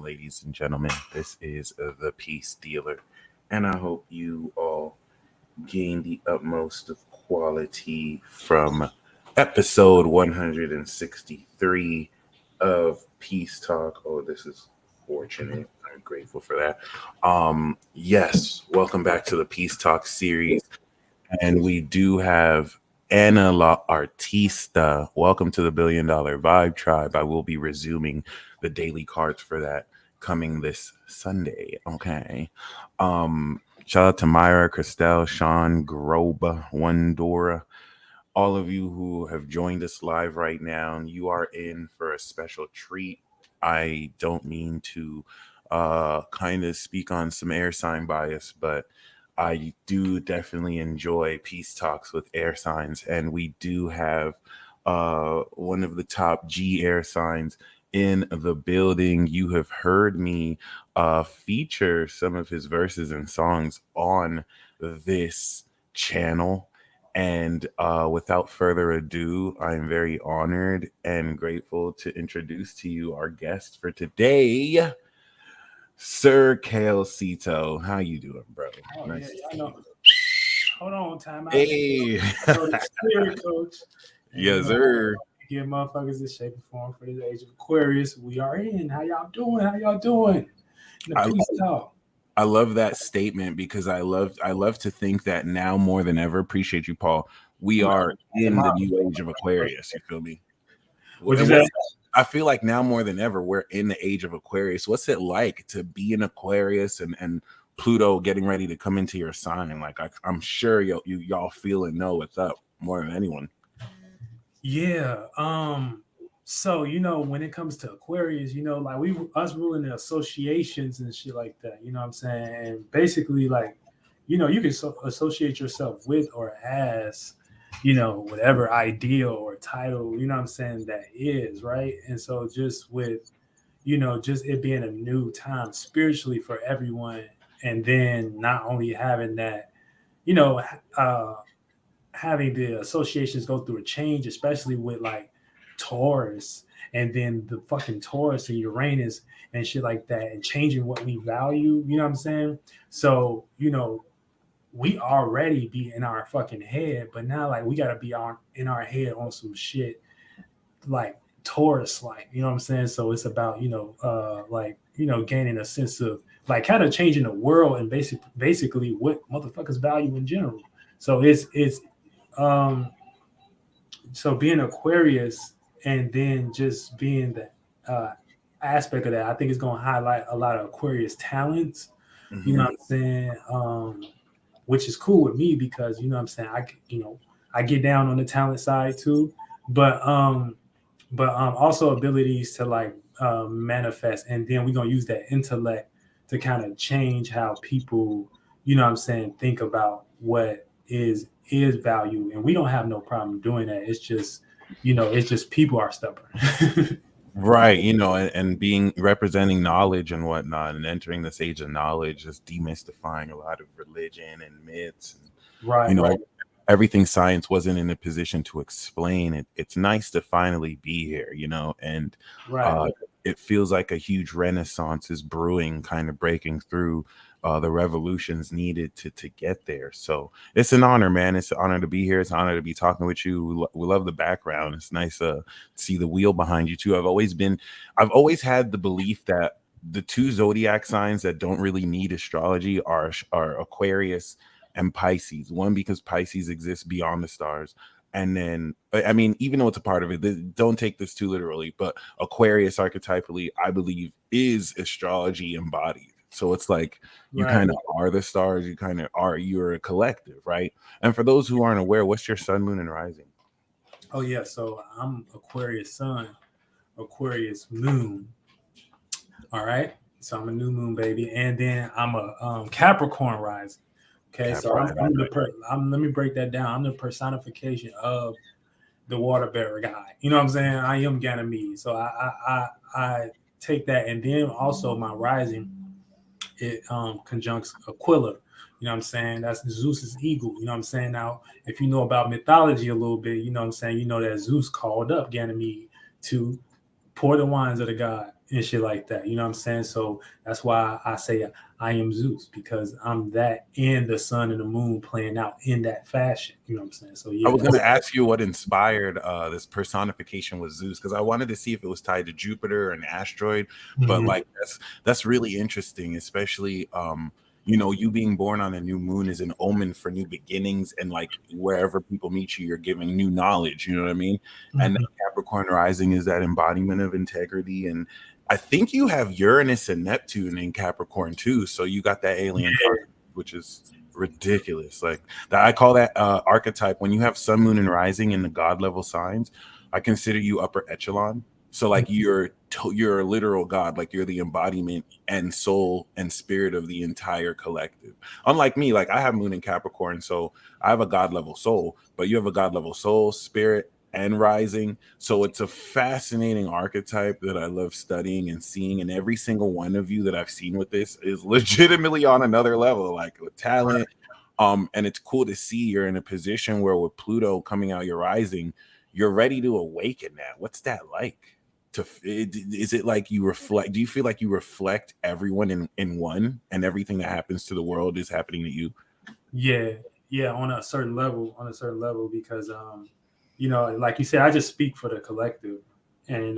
ladies and gentlemen. This is the Peace Dealer, and I hope you all gain the utmost of quality from episode 163 of Peace Talk. Oh, this is fortunate. I'm grateful for that. Yes, welcome back to the Peace Talk series. And we do have Ana La Artista. Welcome to the $1 Billion Vibe Tribe. I will be resuming the daily cards for that coming this Sunday. Okay. Shout out to Myra, Christelle, Sean, Groba, Wondora, all of you who have joined us live right now. You are in for a special treat. I don't mean to kind of speak on some air sign bias, but I do definitely enjoy peace talks with air signs, and we do have one of the top G air signs in the building. You have heard me feature some of his verses and songs on this channel. And without further ado, I'm very honored and grateful to introduce to you our guest for today, Sir Ceito. How you doing, bro? Oh, nice. Yeah, I know. Hold on, time out. Hey. Spirit coach. Yes, sir. Give motherfuckers this shape and form for this Age of Aquarius. We are in. How y'all doing? How y'all doing? I love that statement because I love to think that now more than ever, appreciate you, Paul, we are in the new age of Aquarius. You feel me? I feel like now more than ever, we're in the age of Aquarius. What's it like to be in Aquarius and Pluto getting ready to come into your sign? Like I'm sure y'all feel and know what's up more than anyone. Yeah. So, when it comes to Aquarius, like us ruling the associations and shit like that, you know what I'm saying? And basically, like, you can associate yourself with or as, whatever ideal or title, you know what I'm saying, that is, right? And so just with, just it being a new time spiritually for everyone, and then not only having that, having the associations go through a change, especially with like Taurus and then the fucking Taurus and Uranus and shit like that, and changing what we value, you know what I'm saying? So, we already be in our fucking head, but now like we gotta be in our head on some shit like Taurus, like, you know what I'm saying? So it's about, gaining a sense of like kind of changing the world and basically what motherfuckers value in general. So so being Aquarius and then just being the aspect of that, I think it's going to highlight a lot of Aquarius talents, you know what I'm saying? Which is cool with me because, you know what I'm saying, I get down on the talent side too, but also abilities to like manifest, and then we're going to use that intellect to kind of change how people, you know what I'm saying, think about what is value. And we don't have no problem doing that. It's just, it's just people are stubborn. Right, and being representing knowledge and whatnot, and entering this age of knowledge, just demystifying a lot of religion and myths, and right. Everything science wasn't in a position to explain it. It's nice to finally be here, and it feels like a huge renaissance is brewing, kind of breaking through the revolutions needed to get there. So it's an honor, man. It's an honor to be here. It's an honor to be talking with you. We love the background. It's nice to see the wheel behind you too. I've always had the belief that the two zodiac signs that don't really need astrology are Aquarius and Pisces. One, because Pisces exists beyond the stars. And then, I mean, even though it's a part of it, don't take this too literally, but Aquarius archetypally, I believe, is astrology embodied. So it's like you kind of are the stars, you're a collective, right? And for those who aren't aware, what's your sun, moon, and rising? Oh, yeah. So I'm Aquarius sun, Aquarius moon. All right. So I'm a new moon, baby. And then I'm a Capricorn rising. Okay, so let me break that down. I'm the personification of the water bearer guy. You know what I'm saying? I am Ganymede. So I take that, and then also my rising, it conjuncts Aquila. You know what I'm saying? That's Zeus's eagle. You know what I'm saying? Now, if you know about mythology a little bit, you know what I'm saying? You know that Zeus called up Ganymede to pour the wines of the god. and shit like that. You know what I'm saying? So that's why I say I am Zeus, because I'm that and the sun and the moon playing out in that fashion. You know what I'm saying? So I yeah, was going to ask you what inspired this personification with Zeus, because I wanted to see if it was tied to Jupiter or an asteroid. But Mhm. like that's really interesting, especially you being born on a new moon is an omen for new beginnings, and like wherever people meet you, you're giving new knowledge. You know what I mean? And Mhm. Capricorn rising is that embodiment of integrity, and I think you have Uranus and Neptune in Capricorn too. So you got that alien card, which is ridiculous. Like that, I call that archetype. When you have sun, moon, and rising in the god level signs, I consider you upper echelon. So like you're a literal god, like you're the embodiment and soul and spirit of the entire collective. Unlike me, like I have moon in Capricorn, so I have a god level soul, but you have a god level soul, spirit, and rising. So it's a fascinating archetype that I love studying and seeing. And every single one of you that I've seen with this is legitimately on another level, like with talent. And it's cool to see you're in a position where with Pluto coming out your rising, you're ready to awaken that. What's that like? Is it like you reflect? Do you feel like you reflect everyone in one, and everything that happens to the world is happening to you? Yeah, yeah, on a certain level, because like you said, I just speak for the collective, and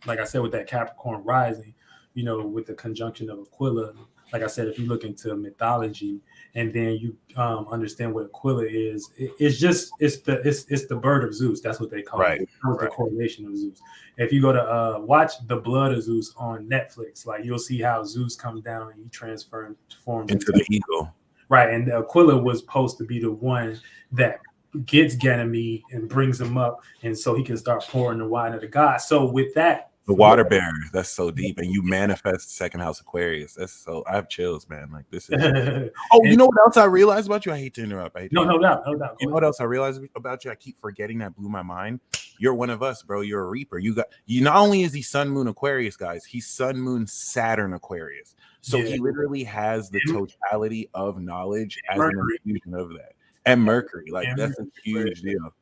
like I said, with that Capricorn rising, with the conjunction of Aquila, like I said, if you look into mythology and then you understand what Aquila is, it's the bird of Zeus. That's what they call Right, it. That was the correlation of Zeus. If you go to watch The Blood of Zeus on Netflix, like you'll see how Zeus comes down and he transforms into into. the ego. Right, and Aquila was supposed to be the one that gets Ganymede and brings him up, and so he can start pouring the wine of the gods. So with that, The water bearer, that's so deep. And you manifest second house Aquarius. That's so I have chills, man. Like this is oh, you and know what else I realized about you? I hate to interrupt. I hate to no, interrupt. no doubt, no doubt. You Go know ahead. what else I realized about you? I keep forgetting, that blew my mind. You're one of us, bro. You're a reaper. You not only is he Sun Moon Aquarius, guys, he's Sun Moon Saturn Aquarius. So Yeah, he literally has the and totality of knowledge as an Mercury, infusion of that. And Mercury, like and that's a Mercury, huge deal.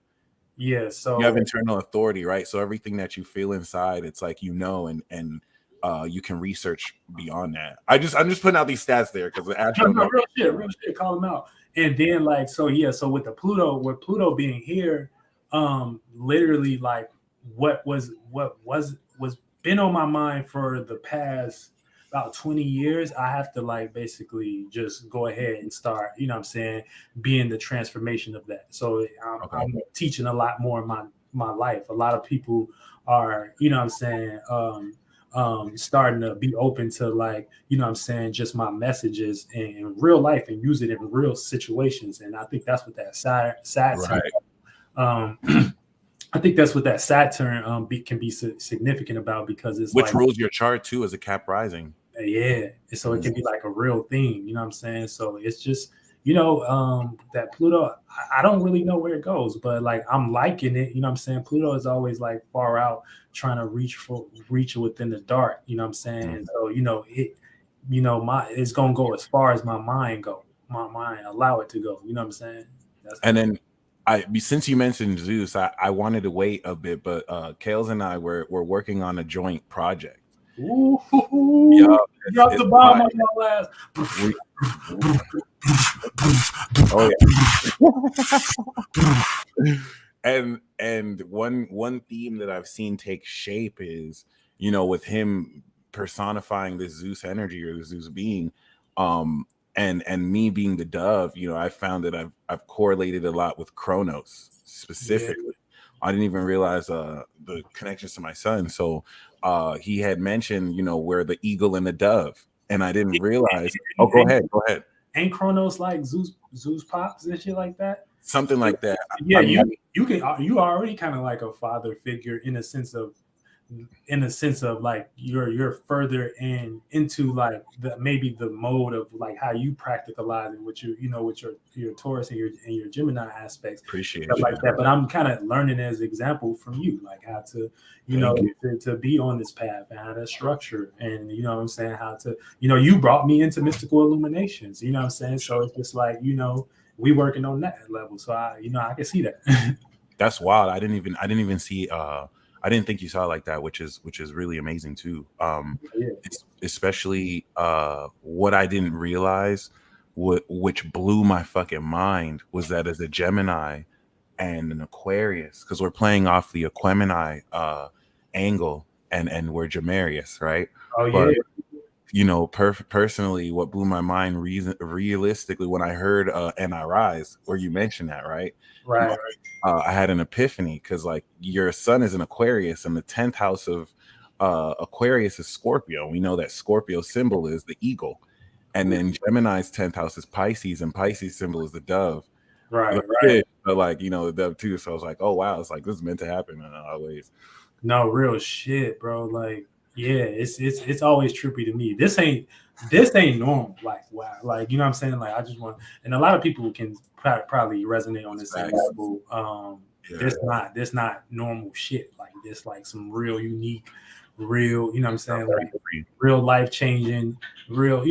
yeah. You have So internal authority, right? So everything that you feel inside, it's like and you can research beyond that. I'm just putting out these stats there because the no, astro no, know. real shit. Call them out. And then like so, yeah. So with Pluto being here, literally like what was been on my mind for the past about 20 years, I have to like basically just go ahead and start, what I'm saying, being the transformation of that. So Okay. I'm teaching a lot more in my life. A lot of people are, what I'm saying, starting to be open to like, what I'm saying, just my messages in real life and use it in real situations. And I think that's what that Saturn, Right. um, I think that's what that Saturn can be significant about, because it's Which like, rules your chart too as a Cap rising? yeah, and so it Mhm. can be like a real thing, you know what I'm saying? So it's just, that Pluto, I don't really know where it goes, but like I'm liking it, you know what I'm saying? Pluto is always like far out, trying to reach within the dark, you know what I'm saying? Mhm. So, my it's gonna go as far as my mind go. My mind allow it to go, you know what I'm saying? That's And then since you mentioned Zeus, I wanted to wait a bit, but Kales and I were working on a joint project. ooh, Yeah, drop it's the bomb fun. on your ass. We, oh yeah. And one theme that I've seen take shape is, with him personifying this Zeus energy or the Zeus being, and me being the dove, I found that I've correlated a lot with Kronos Yeah. specifically. I didn't even realize the connections to my son. So he had mentioned, where the eagle and the dove, and I didn't realize. Oh, go ahead, go ahead. Ain't Kronos like Zeus pops and shit like that? Something like that. Yeah, I mean, you already kind of like a father figure in a sense of like you're further into like maybe the mode of like how you practicalize it with with your Taurus and your Gemini aspects, appreciate stuff you, like man. that. But I'm kind of learning as example from you, like how to Thank you. to be on this path and how to structure, and what I'm saying, how to you brought me into mystical illuminations, what I'm saying. So it's just like we working on that level. So I can see that. That's wild. I didn't even see I didn't think you saw it like that, which is really amazing too. Yeah. It's especially what I didn't realize, which blew my fucking mind, was that as a Gemini and an Aquarius, because we're playing off the Aquemini angle, and we're Gemarius, right? Oh yeah. But personally, what blew my mind realistically when I heard and I rise, where you mentioned that, right? Right. I had an epiphany, because like your sun is an Aquarius, and the 10th house of Aquarius is Scorpio. We know that Scorpio symbol is the eagle, and then Gemini's 10th house is Pisces, and Pisces symbol is the dove. The Right. fish, but like the dove too. So I was like, oh wow, it's like this is meant to happen in a lot of ways. No, real shit, bro. Like, yeah, it's always trippy to me. This ain't normal. Like, wow, like you know what I'm saying? Like, I just want, and a lot of people can probably resonate on this same Facts. level. Yeah. This not normal shit. Like this, like some real unique, real, you know what I'm saying? Like real life changing, real,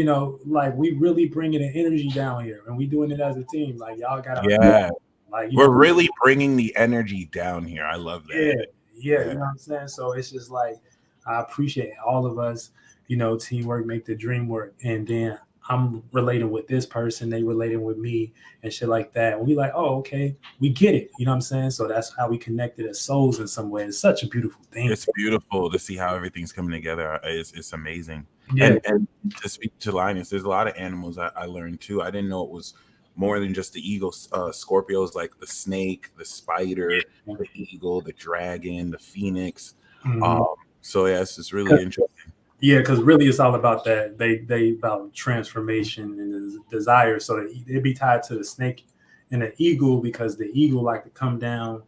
like we really bringing the energy down here, and we doing it as a team. Like y'all gotta, Yeah, like we're really bringing the energy down here. I love that. yeah, you know what I'm saying? So it's just like I appreciate all of us, teamwork make the dream work. And then I'm relating with this person, they relating with me and shit like that. And we like, oh, okay, we get it. You know what I'm saying? So that's how we connected as souls in some way. It's such a beautiful thing. It's beautiful to see how everything's coming together. It's amazing. Yeah. And to speak to Linus, there's a lot of animals I learned too. I didn't know it was more than just the eagle. Scorpios, like the snake, the spider, the eagle, the dragon, the phoenix. So yeah, it's really interesting. Yeah, because really it's all about that. They about transformation and the desire. So it'd be tied to the snake and the eagle, because the eagle like to come down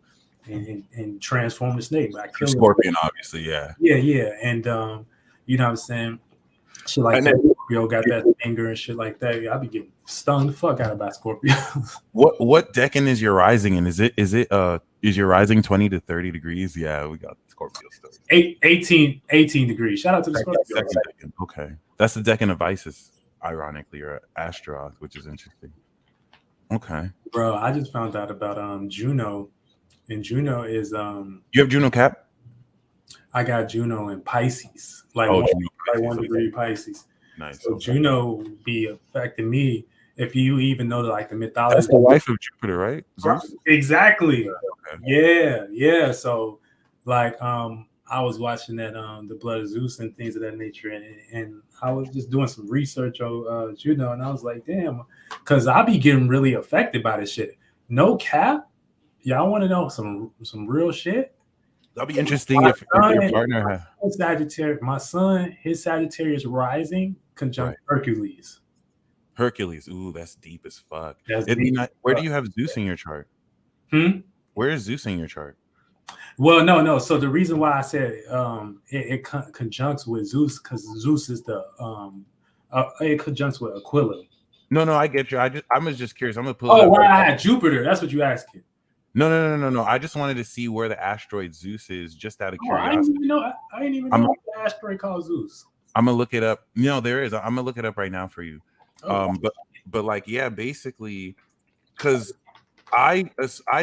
and transform the snake by killing Scorpion, obviously, yeah. Yeah. And you know what I'm saying? Shit like that. Scorpio got that anger and shit like that. I'd be getting stung the fuck out of by Scorpio. What decan is your rising in? Is your rising 20 to 30 degrees? Yeah, we got Scorpio stuff. 18 degrees. Shout out to the Scorpio. Okay. That's the decan of Isis, ironically, or Astrology, which is interesting. Okay. Bro, I just found out about Juno. And Juno is You have Juno cap? I got Juno in Pisces, like 1 degree Pisces. Nice. So Juno be affecting me if you even know the mythology. That's the wife of Jupiter, right? Zeus? Exactly. Okay. Yeah. So I was watching that the Blood of Zeus and things of that nature, and I was just doing some research on Juno, and I was like, damn, because I be getting really affected by this shit. No cap. Y'all want to know some real shit? That'll be interesting if your partner has Sagittarius. My son, his Sagittarius rising conjunct Hercules. Hercules. Ooh, that's deep as fuck. Where do you have Zeus in your chart? Where is Zeus in your chart? Well, no. So the reason why I said it conjuncts with Zeus, because Zeus is it conjuncts with Aquila. No, I get you. I was just curious. I'm gonna pull. Oh, why I had Jupiter? That's what you asking. No. I just wanted to see where the asteroid Zeus is, just out of curiosity. I didn't even know the asteroid called Zeus. I'm gonna look it up. No, there is. I'm gonna look it up right now for you. But like, yeah, basically, because I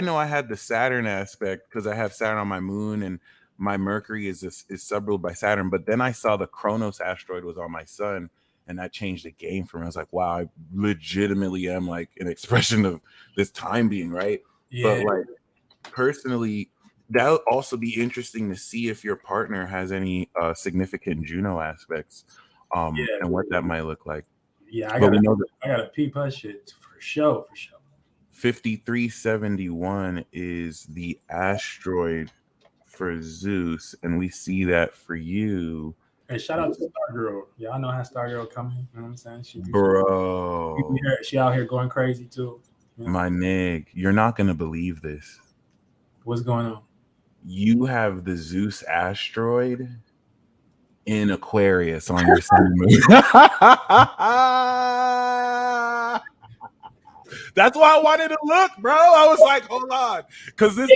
know I had the Saturn aspect, because I have Saturn on my moon, and my Mercury is subruled by Saturn. But then I saw the Kronos asteroid was on my sun, and that changed the game for me. I was like, wow, I legitimately am like an expression of this time being, right? Yeah. But like, personally, that would also be interesting to see if your partner has any significant Juno aspects, and what that might look like. Yeah, I gotta peep her shit for sure. 5371 is the asteroid for Zeus, and we see that for you. And shout out to Stargirl. Y'all know how Stargirl coming. You know what I'm saying? Bro, she out here going crazy too. My nig, you're not gonna believe this. What's going on? You have the Zeus asteroid in Aquarius on your sun moon. That's why I wanted to look, bro. I was like, hold on, because this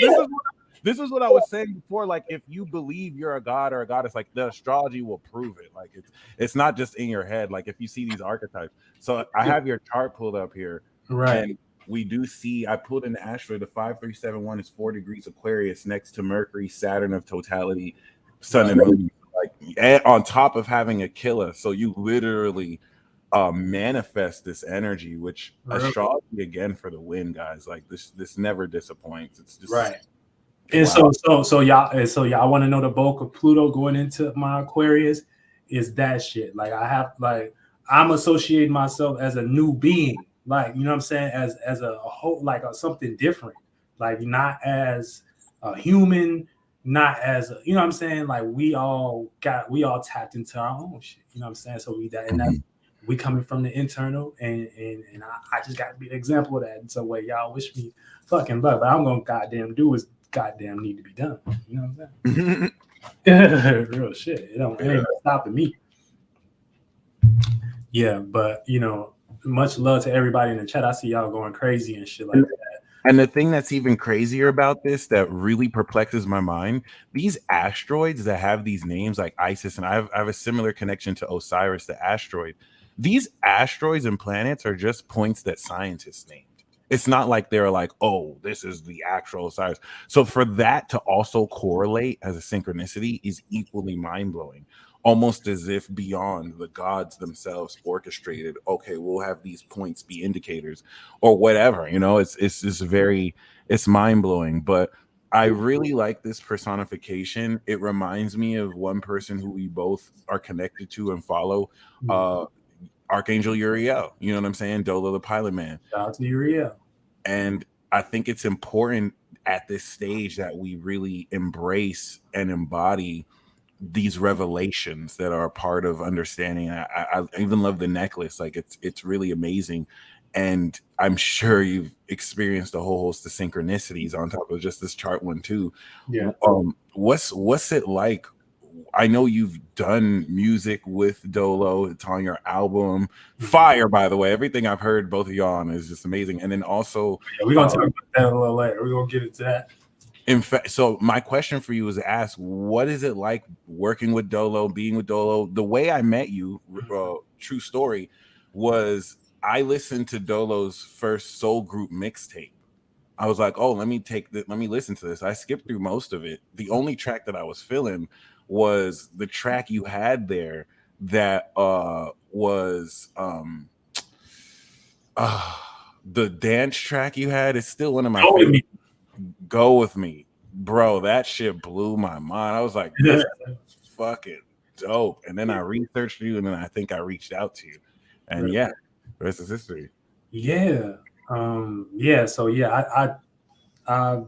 is what I was saying before. Like, if you believe you're a god or a goddess, like the astrology will prove it. Like, it's not just in your head. Like, if you see these archetypes. So I have your chart pulled up here, right? And we do see, I pulled an asteroid, the 5371 is 4 degrees Aquarius next to Mercury, Saturn of totality, Sun and Moon, like, and on top of having a killer. So you literally manifest this energy, which astrology again for the win, guys. Like this never disappoints. It's just right. And wow. so y'all want to know the bulk of Pluto going into my Aquarius is that shit. Like I'm associating myself as a new being, like, you know what I'm saying, as a whole, like something different, like not as a human, not as a, you know what I'm saying, like we all tapped into our own shit, you know what I'm saying. So we coming from the internal, and I just got to be an example of that in some way. Y'all wish me fucking luck, but I'm gonna goddamn do is goddamn need to be done. You know what I'm saying? Real shit. It ain't stopping me. Yeah, but you know, much love to everybody in the chat. I see y'all going crazy and shit like that. And the thing that's even crazier about this that really perplexes my mind, these asteroids that have these names like Isis, and I have a similar connection to Osiris, the asteroid. These asteroids and planets are just points that scientists named. It's not like they're like, oh, this is the actual Osiris. So for that to also correlate as a synchronicity is equally mind-blowing. Almost as if beyond the gods themselves orchestrated, okay, we'll have these points be indicators or whatever, you know. It's just it's mind-blowing. But I really like this personification. It reminds me of one person who we both are connected to and follow, Archangel Uriel. You know what I'm saying? Dolo the Pilot Man. Shout out to Uriel. And I think it's important at this stage that we really embrace and embody these revelations that are a part of understanding. I even love the necklace. Like it's really amazing. And I'm sure you've experienced a whole host of synchronicities on top of just this chart one too. Yeah. What's it like? I know you've done music with Dolo. It's on your album. Fire, by the way. Everything I've heard both of y'all on is just amazing. And then also, we're gonna talk about that a little later. We're gonna get into that. In fact, so my question for you is to ask, what is it like working with Dolo, being with Dolo? The way I met you, true story, was I listened to Dolo's first soul group mixtape. I was like, oh, let me listen to this. I skipped through most of it. The only track that I was feeling was the track you had there that was the dance track you had. Is still one of my favorites. Go With Me, bro. That shit blew my mind. I was like, this is fucking dope. And then I researched you, and then I think I reached out to you, and yeah, the rest is history. Yeah. So yeah, I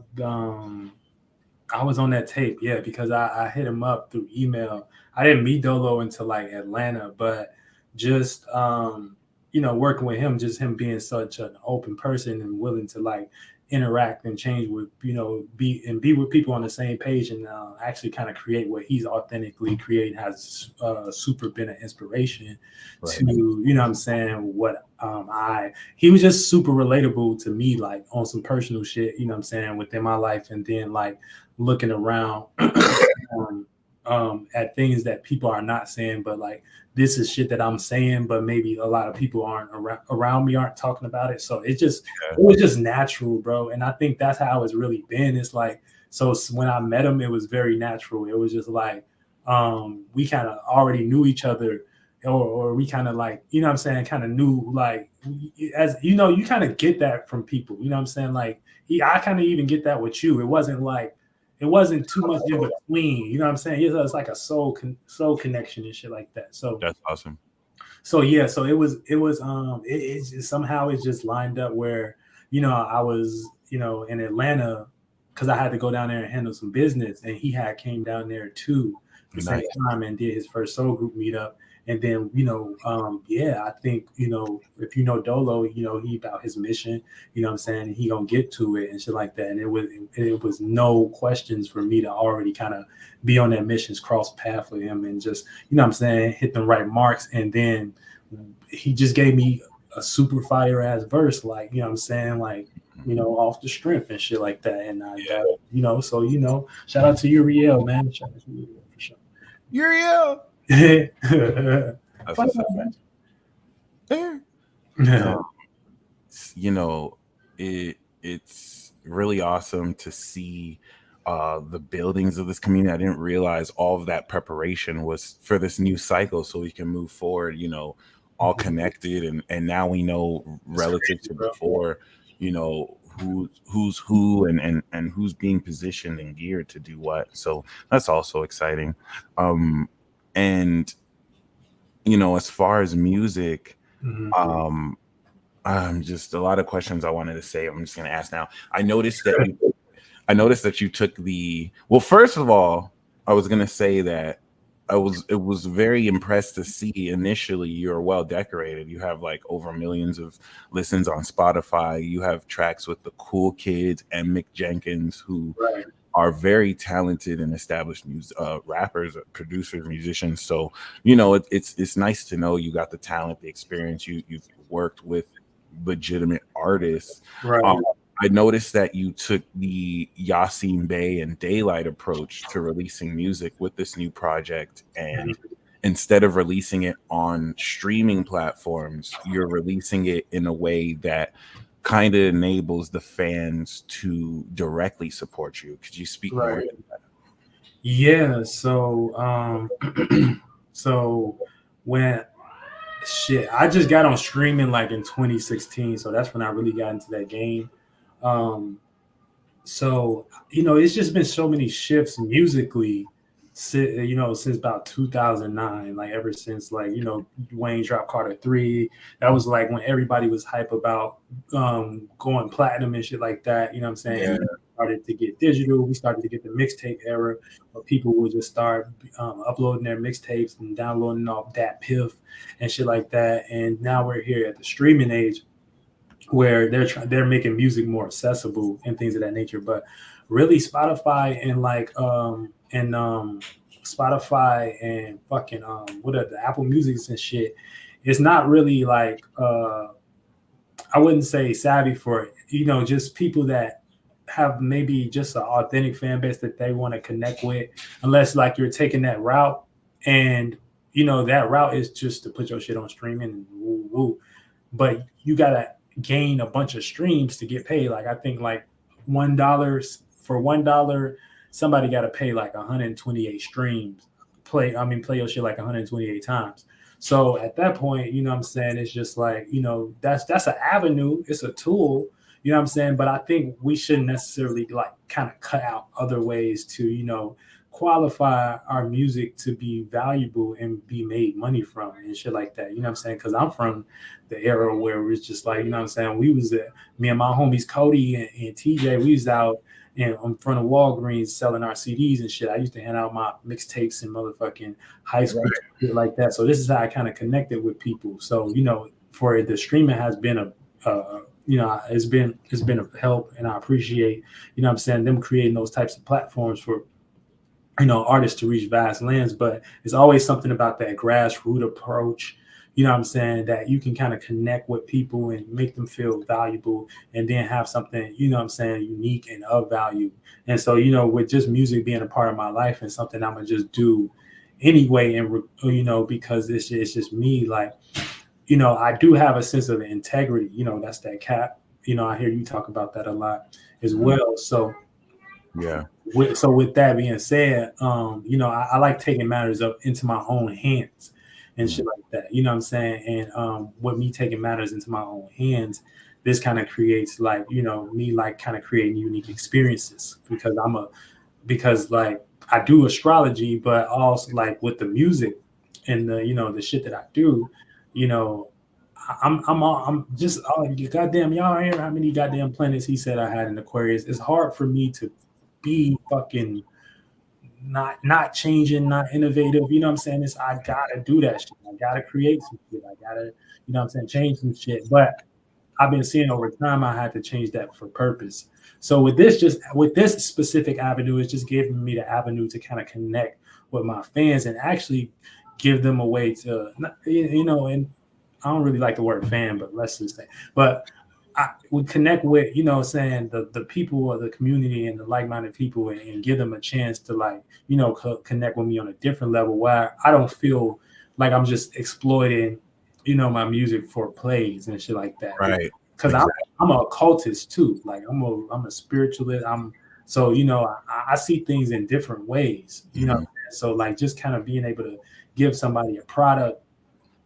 was on that tape, yeah, because I hit him up through email. I didn't meet Dolo until like Atlanta, but just you know, working with him, just him being such an open person and willing to like interact and change with, you know, be with people on the same page, and actually kind of create what he's authentically creating has super been an inspiration to, you know what I'm saying, what he was just super relatable to me, like on some personal shit, you know what I'm saying, within my life, and then like looking around at things that people are not saying, but like this is shit that I'm saying, but maybe a lot of people aren't around me aren't talking about it. So it was just natural, bro. And I think that's how it's really been. It's like, so when I met him, it was very natural. It was just like, we kind of already knew each other, or we kind of like, you know what I'm saying, kind of knew, like, as you know, you kind of get that from people, you know what I'm saying? Like I kind of even get that with you. It wasn't too much in between, you know what I'm saying? It's like a soul connection and shit like that. So that's awesome. So yeah, so it just, somehow it just lined up where, you know, I was, you know, in Atlanta because I had to go down there and handle some business, and he had came down there too at the same time and did his first soul group meetup. And then, you know, I think, you know, if you know Dolo, you know, he about his mission, you know what I'm saying, and he gonna get to it and shit like that. And it was no questions for me to already kind of be on that missions cross path with him and just, you know what I'm saying, hit the right marks. And then he just gave me a super fire ass verse, like, you know what I'm saying, like, you know, off the strength and shit like that. And you know, so, you know, shout out to Uriel, man. Shout out to Uriel for sure. Uriel. You know, it's really awesome to see the buildings of this community. I didn't realize all of that preparation was for this new cycle, so we can move forward. All Mhm. connected, and now we know It's relative crazy, to bro. before. Who's who, and who's being positioned and geared to do what. So that's also exciting. Um, and as far as music, Mhm. um, just a lot of questions I wanted to say. I'm just gonna ask now. I noticed that you took well, first of all, I was gonna say that it was very impressed to see initially you're well decorated. You have like over millions of listens on Spotify. You have tracks with the Cool Kids and Mick Jenkins, who Right. are very talented and established rappers, producers, musicians. So it's nice to know you got the talent, the experience. You've worked with legitimate artists. Right. Um, I noticed that you took the Yasin Bey and Daylight approach to releasing music with this new project, and Mhm. instead of releasing it on streaming platforms, you're releasing it in a way that kind of enables the fans to directly support you. Could you speak more Right. to that? Yeah. So, so when I just got on streaming like in 2016, so that's when I really got into that game. Um, so it's just been so many shifts musically, since about 2009, like ever since like Wayne dropped Carter 3. That was like when everybody was hype about going platinum and shit like that. You know what I'm saying? Yeah, And started to get digital. We started to get the mixtape era where people would just start uploading their mixtapes and downloading off that piff and shit like that. And now we're here at the streaming age where they're making music more accessible and things of that nature. But really, Spotify and fucking what are the Apple Musics and shit, it's not really like I wouldn't say savvy for just people that have maybe just an authentic fan base that they want to connect with, unless like you're taking that route, and that route is just to put your shit on streaming and woo woo. But you gotta gain a bunch of streams to get paid. Like I think like $1, somebody got to pay like 128 streams. Play your shit like 128 times. So at that point, you know what I'm saying, it's just like, that's an avenue, it's a tool, you know what I'm saying? But I think we shouldn't necessarily like kind of cut out other ways to, qualify our music to be valuable and be made money from and shit like that. You know what I'm saying? Because I'm from the era where it's just like, you know what I'm saying? We was me and my homies Cody and TJ, we was out in front of Walgreens selling our CDs and shit. I used to hand out my mixtapes in motherfucking high school, shit like that. So this is how I kind of connected with people. So for the streaming has been it's been a help, and I appreciate what I'm saying, them creating those types of platforms for artists to reach vast lands. But it's always something about that grassroots approach, you know what I'm saying, that you can kind of connect with people and make them feel valuable, and then have something, you know what I'm saying, unique and of value. And so, with just music being a part of my life and something I'm gonna just do anyway, and because it's just me, like, I do have a sense of integrity, that's that cap. I hear you talk about that a lot as mhm, well. So yeah, with that being said, I like taking matters up into my own hands and mhm, shit like that. You know what I'm saying? And with me taking matters into my own hands, this kind of creates like, me like kind of creating unique experiences, because like I do astrology, but also like with the music and the shit that I do, you know, I'm just goddamn, y'all hear how many goddamn planets he said I had in Aquarius. It's hard for me to be fucking not changing, not innovative. You know what I'm saying? I gotta do that shit. I gotta create some shit. I gotta, what I'm saying, change some shit. But I've been seeing over time I had to change that for purpose. So with this specific avenue, it's just giving me the avenue to kind of connect with my fans and actually give them a way to, and I don't really like the word fan, but let's just say, but I would connect with, saying the people of the community and the like-minded people, and give them a chance to like, connect with me on a different level where I don't feel like I'm just exploiting, my music for plays and shit like that. right. because I'm a occultist too. Like I'm a spiritualist. So I see things in different ways. So like just kind of being able to give somebody a product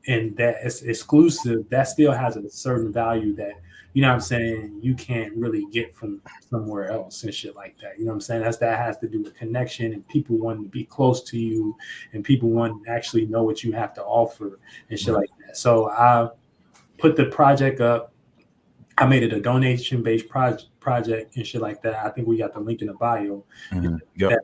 and that it's exclusive, that still has a certain value that what I'm saying, you can't really get from somewhere else and shit like that. You know what I'm saying? That has to do with connection and people wanting to be close to you and people wanting to actually know what you have to offer and shit like that. So I put the project up. I made it a donation-based project and shit like that. I think we got the link in the bio. Yep.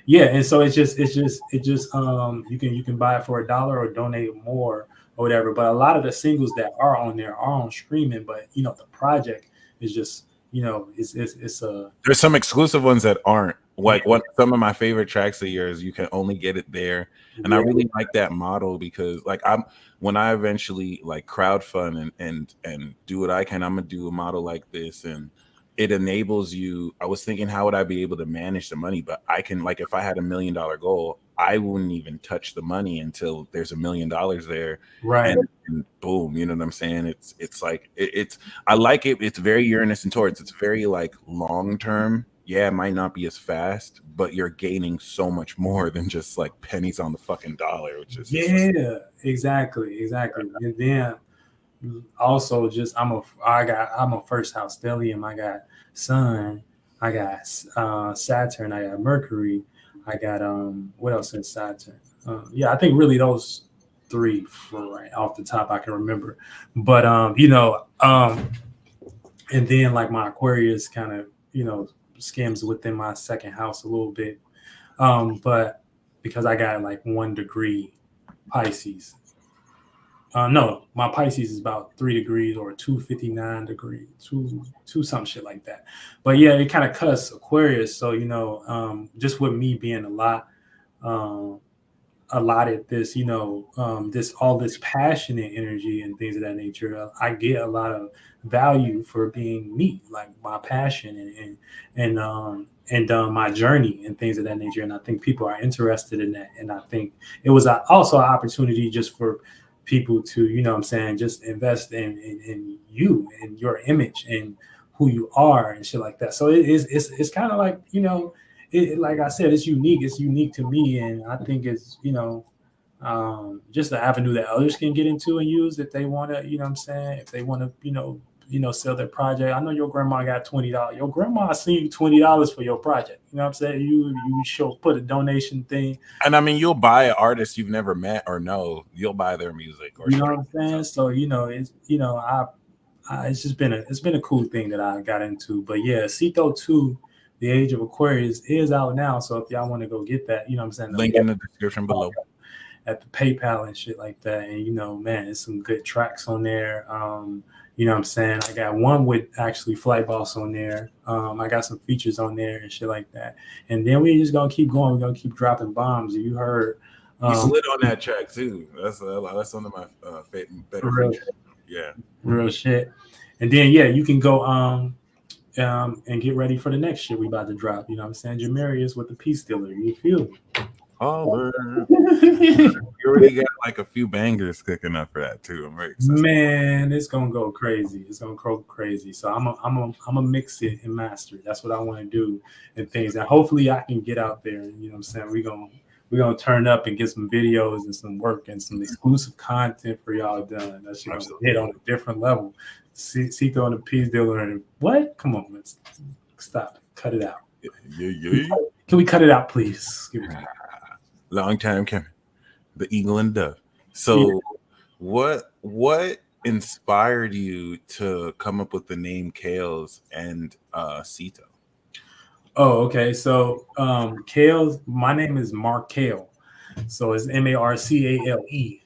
Yeah, and so it's just you can buy it for $1 or donate more or whatever. But a lot of the singles that are on there are on streaming, but the project is just it's a there's some exclusive ones that aren't. Like some of my favorite tracks of yours, you can only get it there. And I really like that model because like when I eventually like crowdfund and do what I can, I'm gonna do a model like this, and it enables you. I was thinking, how would I be able to manage the money? But I can, like, if I had $1 million goal, I wouldn't even touch the money until there's $1 million there. right. And boom, you know what I'm saying? It's like I like it. It's very Uranus and Taurus. It's very like long term. Yeah, it might not be as fast, but you're gaining so much more than just like pennies on the fucking dollar, which is exactly. And then also just I'm a first house stellium. I got Sun, I got Saturn, I got Mercury, I got what else in Saturn? I think really those three for right off the top I can remember. But and then like my Aquarius kind of skims within my second house a little bit. But because I got like 1 degree Pisces. No, my Pisces is about 3 degrees or 259 degrees, two some shit like that. But yeah, it kind of cuts Aquarius. So just with me being allotted this, this all this passionate energy and things of that nature, I get a lot of value for being me, like my passion and my journey and things of that nature. And I think people are interested in that. And I think it was also an opportunity just for people to, just invest in you and your image and who you are and shit like that. So it's kind of like, like I said, it's unique. It's unique to me. And I think it's, just the avenue that others can get into and use if they want to, if they want to, sell their project. I know your grandma got $20. Your grandma seen you $20 for your project. You know what I'm saying? You put a donation thing. And I mean, you'll buy an artist you've never met or know. You'll buy their music. Or you know what I'm saying? So it's it's just been a cool thing that I got into. But yeah, Ceito 2, The Age of Aquarius is out now. So if y'all want to go get that, I'm saying, link in the description below. At the PayPal and shit like that. And man, it's some good tracks on there. You know what I'm saying? I got one with actually Flight Boss on there. I got some features on there and shit like that. And then we just gonna keep going. We're gonna keep dropping bombs. You heard you slid on that track too. That's one of my better features. Yeah. Real shit. And then you can go and get ready for the next shit we about to drop. You know what I'm saying? Jamarius with the Peace Dealer. You feel me? You already got like a few bangers cooking up for that too. I'm very excited. Man, it's gonna go crazy. It's gonna go crazy. So I'm a mix it and master it. That's what I want to do and things. And hopefully I can get out there. You know what I'm saying? We're gonna turn up and get some videos and some work and some exclusive content for y'all done. That's gonna hit on a different level. Ceito and the Peace Dealer and what? Come on, let's stop it. Cut it out. Yeah. Can we cut it out, please? Long time coming. The Eagle and Dove. So what inspired you to come up with the name Calez and Ceito? Oh, okay. So Calez, my name is Marcale. So it's Marcale.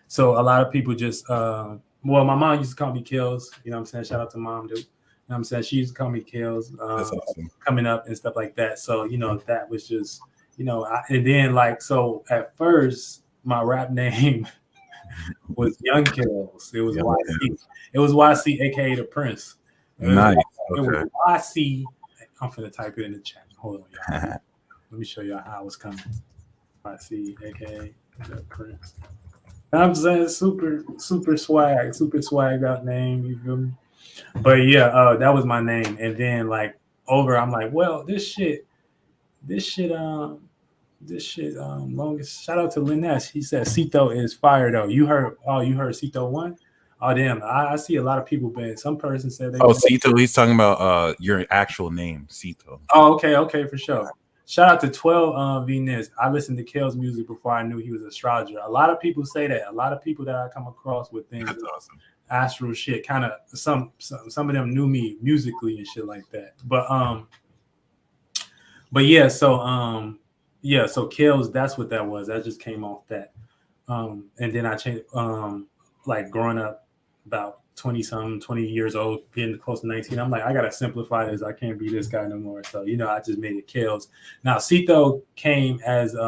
So a lot of people just my mom used to call me Calez. You know what I'm saying? Shout out to mom, dude. You know what I'm saying? She used to call me Calez That's awesome. coming up and stuff like that. So, that was just, and then like, so at first my rap name was Young Calez. It was YC. It was YC, aka the Prince. Nice. It was YC. I'm finna type it in the chat. Hold on, y'all. Let me show y'all how it's coming. YC, aka the Prince. I'm saying super swag out name. You feel me? But yeah, that was my name. And then like over, I'm like, well, this shit, longest shout out to Liness. He said Ceito is fire though. You heard Ceito one? Oh damn, I see a lot of people been some person said they Oh, been. Ceito, he's talking about your actual name, Ceito. Oh, okay, for sure. Shout out to 12 Venus. I listened to Kale's music before I knew he was an astrologer. A lot of people say that. A lot of people that I come across with things That's awesome. astral shit, kind of some of them knew me musically and shit like that. But yeah, so Kales, that's what that was. That just came off that. And then I changed like growing up about 20 years old, getting close to 19. I'm like, I gotta simplify this. I can't be this guy no more. So, I just made it Kales. Now Ceito came as when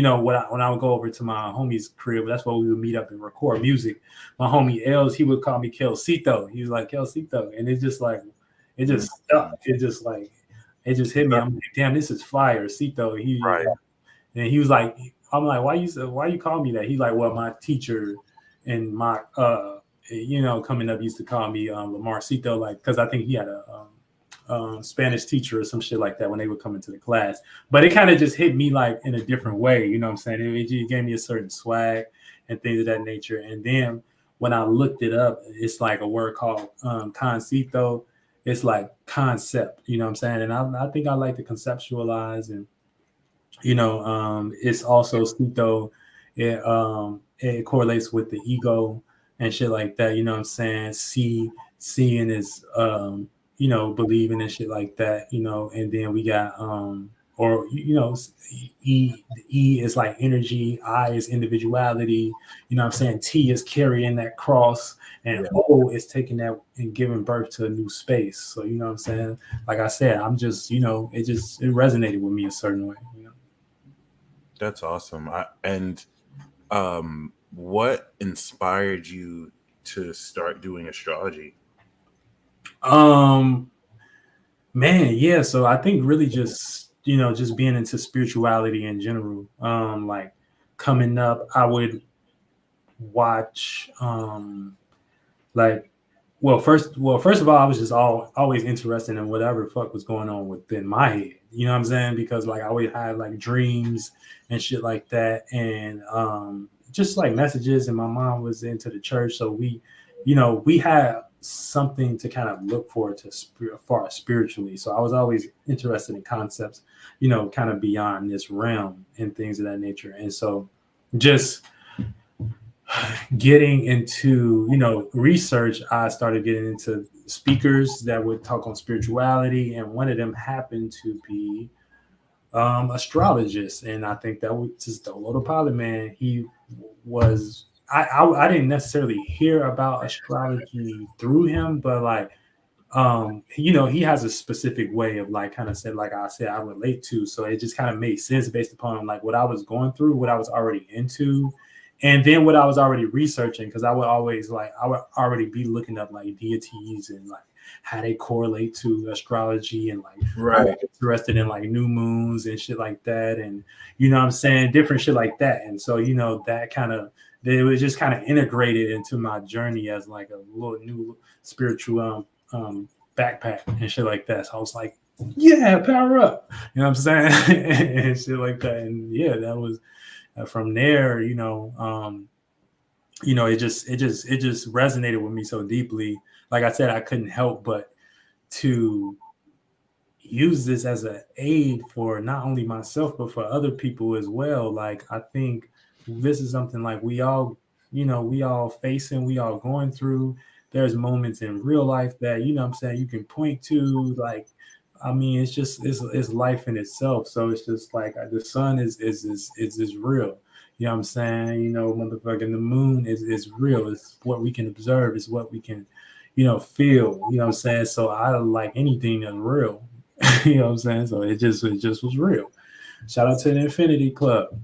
I would go over to my homie's crib, that's where we would meet up and record music. My homie Els, he would call me Ceito. He was like Ceito. And it's just like it just stuck. It just hit me. I'm like, damn, this is fire, Ceito. Right. And he was like, I'm like, why you call me that? He's like, well, my teacher and my coming up used to call me Lamar Ceito, like, because I think he had a Spanish teacher or some shit like that when they would come into the class. But it kind of just hit me like in a different way, you know what I'm saying? It gave me a certain swag and things of that nature. And then when I looked it up, it's like a word called concito. It's like concept, you know what I'm saying? And I think I like to conceptualize, and it's also Ceito. It correlates with the ego and shit like that, you know what I'm saying? Seeing is believing and shit like that, and then we got or E is like energy, I is individuality, you know what I'm saying? T is carrying that cross, and O is taking that and giving birth to a new space. So you know what I'm saying? Like I said, I'm just, it resonated with me a certain way, That's awesome. What inspired you to start doing astrology? Man, yeah. So I think really just just being into spirituality in general. Like coming up, I would watch like first of all, I was just always interested in whatever the fuck was going on within my head. You know what I'm saying? Because like I always had like dreams and shit like that, and just like messages. And my mom was into the church, so we had something to kind of look forward to far spiritually. So I was always interested in concepts, kind of beyond this realm and things of that nature. And so just getting into research, I started getting into speakers that would talk on spirituality, and one of them happened to be astrologist, and I think that was just Dolo the Pilot Man. He was I didn't necessarily hear about astrology through him, but like he has a specific way of like kind of said, like I said, I relate to. So it just kind of made sense based upon like what I was going through, what I was already into, and then what I was already researching, because I would already be looking up like deities and like how they correlate to astrology, and like I was interested in like new moons and shit like that, and you know what I'm saying, different shit like that. And so that kind of it was just kind of integrated into my journey as like a little new spiritual backpack and shit like that. So I was like, yeah, power up, you know what I'm saying? And shit like that. And yeah, that was from there, it just resonated with me so deeply. Like I said, I couldn't help but to use this as an aid for not only myself but for other people as well. Like I think this is something like we all facing, we all going through. There's moments in real life that what I'm saying, you can point to, like I mean, it's life in itself. So it's just like the sun is real. You know what I'm saying? Motherfucking the moon is real. It's what we can observe. It's what we can, feel. You know what I'm saying? So I like anything that's real. You know what I'm saying? So it just was real. Shout out to the Infinity Club.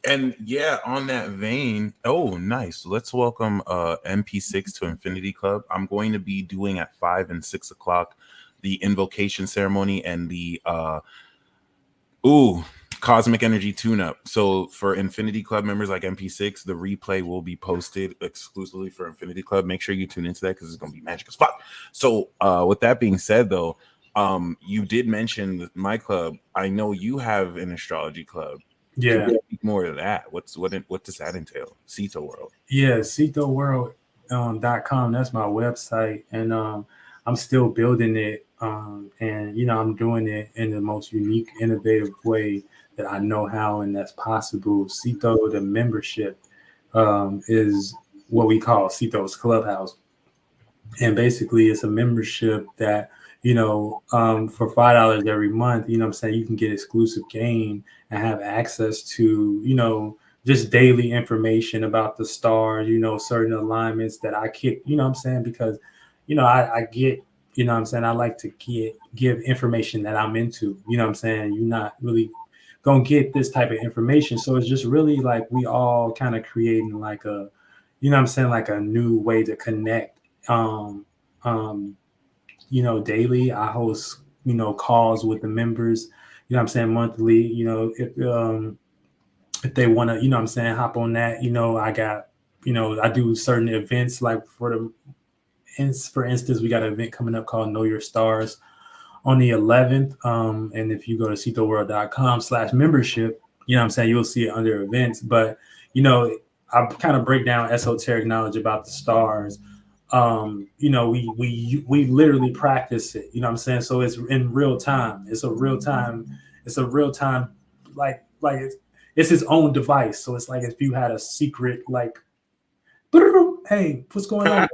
And yeah, on that vein, oh nice. Let's welcome MP6 to Infinity Club. I'm going to be doing at 5 and 6 o'clock the invocation ceremony and the Cosmic Energy Tune-Up. So for Infinity Club members like MP6, the replay will be posted exclusively for Infinity Club. Make sure you tune into that because it's going to be magic as fuck. So with that being said, though, you did mention my club. I know you have an astrology club. Yeah. Can we speak more of that? What does that entail? Ceito World. Yeah, CeitoWorld.com. That's my website, and I'm still building it. And I'm doing it in the most unique, innovative way that I know how, and that's possible. Ceito, the membership, is what we call Ceito's Clubhouse, and basically it's a membership that for $5 every month, what I'm saying, you can get exclusive game and have access to just daily information about the stars, certain alignments that I kick, what I'm saying, because I get, what I'm saying, I like to give information that I'm into, what I'm saying. You're not really gonna get this type of information, so it's just really like we all kind of creating like a, what I'm saying, like a new way to connect. Daily I host, calls with the members, what I'm saying, monthly, if they want to, what I'm saying, hop on that, I got, I do certain events like for instance, we got an event coming up called Know Your Stars on the 11th. And if you go to CeitoWorld.com/membership, what I'm saying, you'll see it under events. But, I kind of break down esoteric knowledge about the stars. We literally practice it, what I'm saying? So it's in real time. It's a real time, like it's its own device. So it's like if you had a secret, like, hey, what's going on?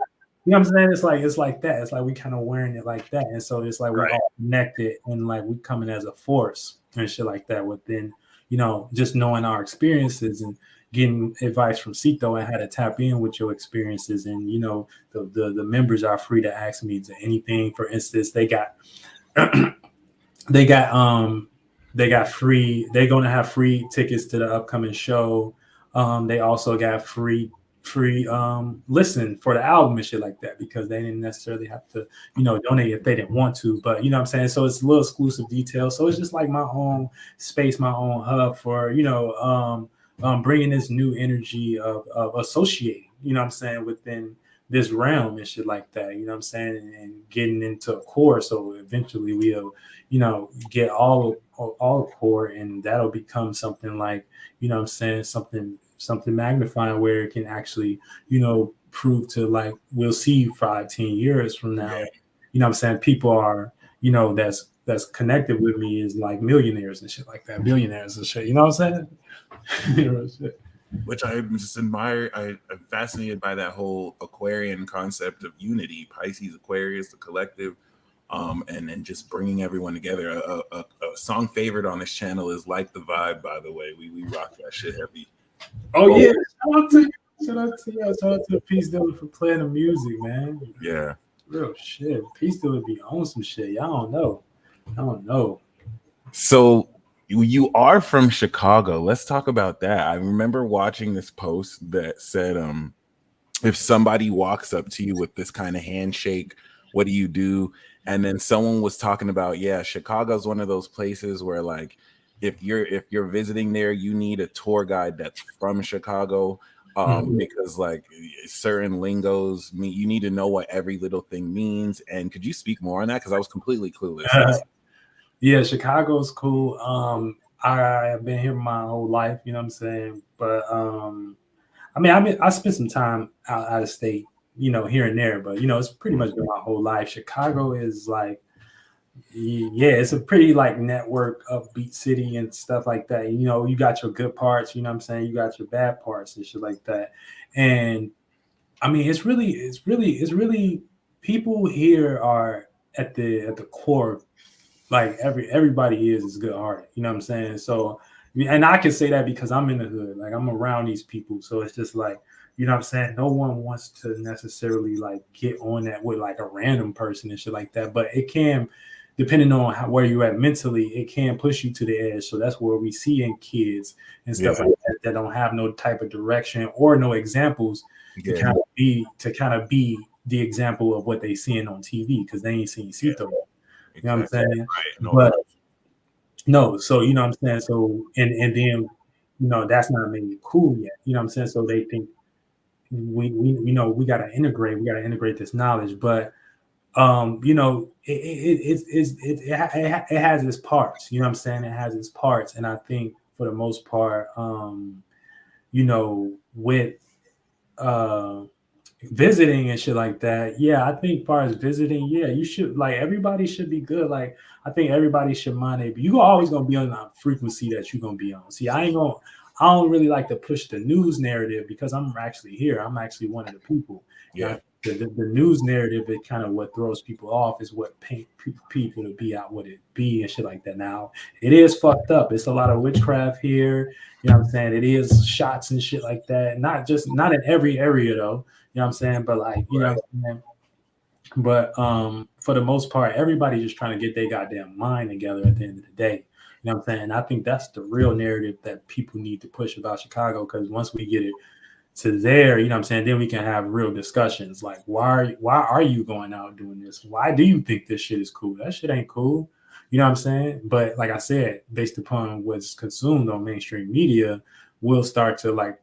You know what I'm saying? It's like that. It's like we kind of wearing it like that. And so it's like we all connected and like we coming as a force and shit like that within, just knowing our experiences and getting advice from Ceito and how to tap in with your experiences. And, the members are free to ask me to anything. For instance, they're gonna have free tickets to the upcoming show. They also got free listen for the album and shit like that, because they didn't necessarily have to donate if they didn't want to, but what I'm saying, so it's a little exclusive detail. So it's just like my own space, my own hub for bringing this new energy of associating, what I'm saying, within this realm and shit like that, what I'm saying, and getting into a core. So eventually we'll get all core, and that'll become something like, what I'm saying, something magnifying where it can actually, prove to, like, we'll see 5-10 years from now, what I'm saying, people are, that's connected with me is like millionaires and shit like that, billionaires and shit, what I'm saying? Which I just admire. I'm fascinated by that whole Aquarian concept of unity, Pisces, Aquarius, the collective, and then just bringing everyone together. A song favorite on this channel is "Like the Vibe." By the way, we rock that shit heavy. Oh yeah, shout out to Peace Dolo for playing the music, man. Yeah, real shit. Peace Dolo be on some shit. Y'all don't know. So you are from Chicago. Let's talk about that. I remember watching this post that said, if somebody walks up to you with this kind of handshake, what do you do? And then someone was talking about, Chicago's one of those places where, like, if you're visiting there, you need a tour guide that's from Chicago, because like certain lingos, you need to know what every little thing means. And could you speak more on that? Because I was completely clueless. Yeah, Chicago's cool. I've been here my whole life, what I'm saying? But I spent some time out of state, here and there, but it's pretty much been my whole life. Chicago is like, it's a pretty like network upbeat city and stuff like that. You got your good parts, what I'm saying, you got your bad parts and shit like that. And I mean, it's really people here are at the core, like everybody is good hearted, what I'm saying? So, and I can say that because I'm in the hood, like I'm around these people. So it's just like, what I'm saying, no one wants to necessarily like get on that with like a random person and shit like that. But it can, depending on where you're at mentally, it can push you to the edge. So that's where we see in kids and stuff like that don't have no type of direction or no examples to kind of be the example of what they seeing on TV, because they ain't seen Ceito. You know what I'm saying? Right. No, but No, so you know what I'm saying. So and then that's not made it cool yet. You know what I'm saying. So they think we we gotta integrate this knowledge, but it has its parts. You know what I'm saying. It has its parts, and I think for the most part, with uh visiting and shit like that. Yeah, I think far as visiting, yeah, you should like everybody should be good. Like I think everybody should mind it. But you always gonna be on the frequency that you're gonna be on. See, I don't really like to push the news narrative because I'm actually here. I'm actually one of the people. Yeah. The news narrative is kind of what throws people off, is what paint people to be out what it be and shit like that. Now it is fucked up. It's a lot of witchcraft here. You know what I'm saying? It is shots and shit like that. Not in every area though. You know what I'm saying? But like, you know what I'm saying? But for the most part, everybody's just trying to get their goddamn mind together at the end of the day. You know what I'm saying? I think that's the real narrative that people need to push about Chicago, because once we get it to there, you know what I'm saying, then we can have real discussions. Like, why are you going out doing this? Why do you think this shit is cool? That shit ain't cool. You know what I'm saying? But like I said, based upon what's consumed on mainstream media, we'll start to like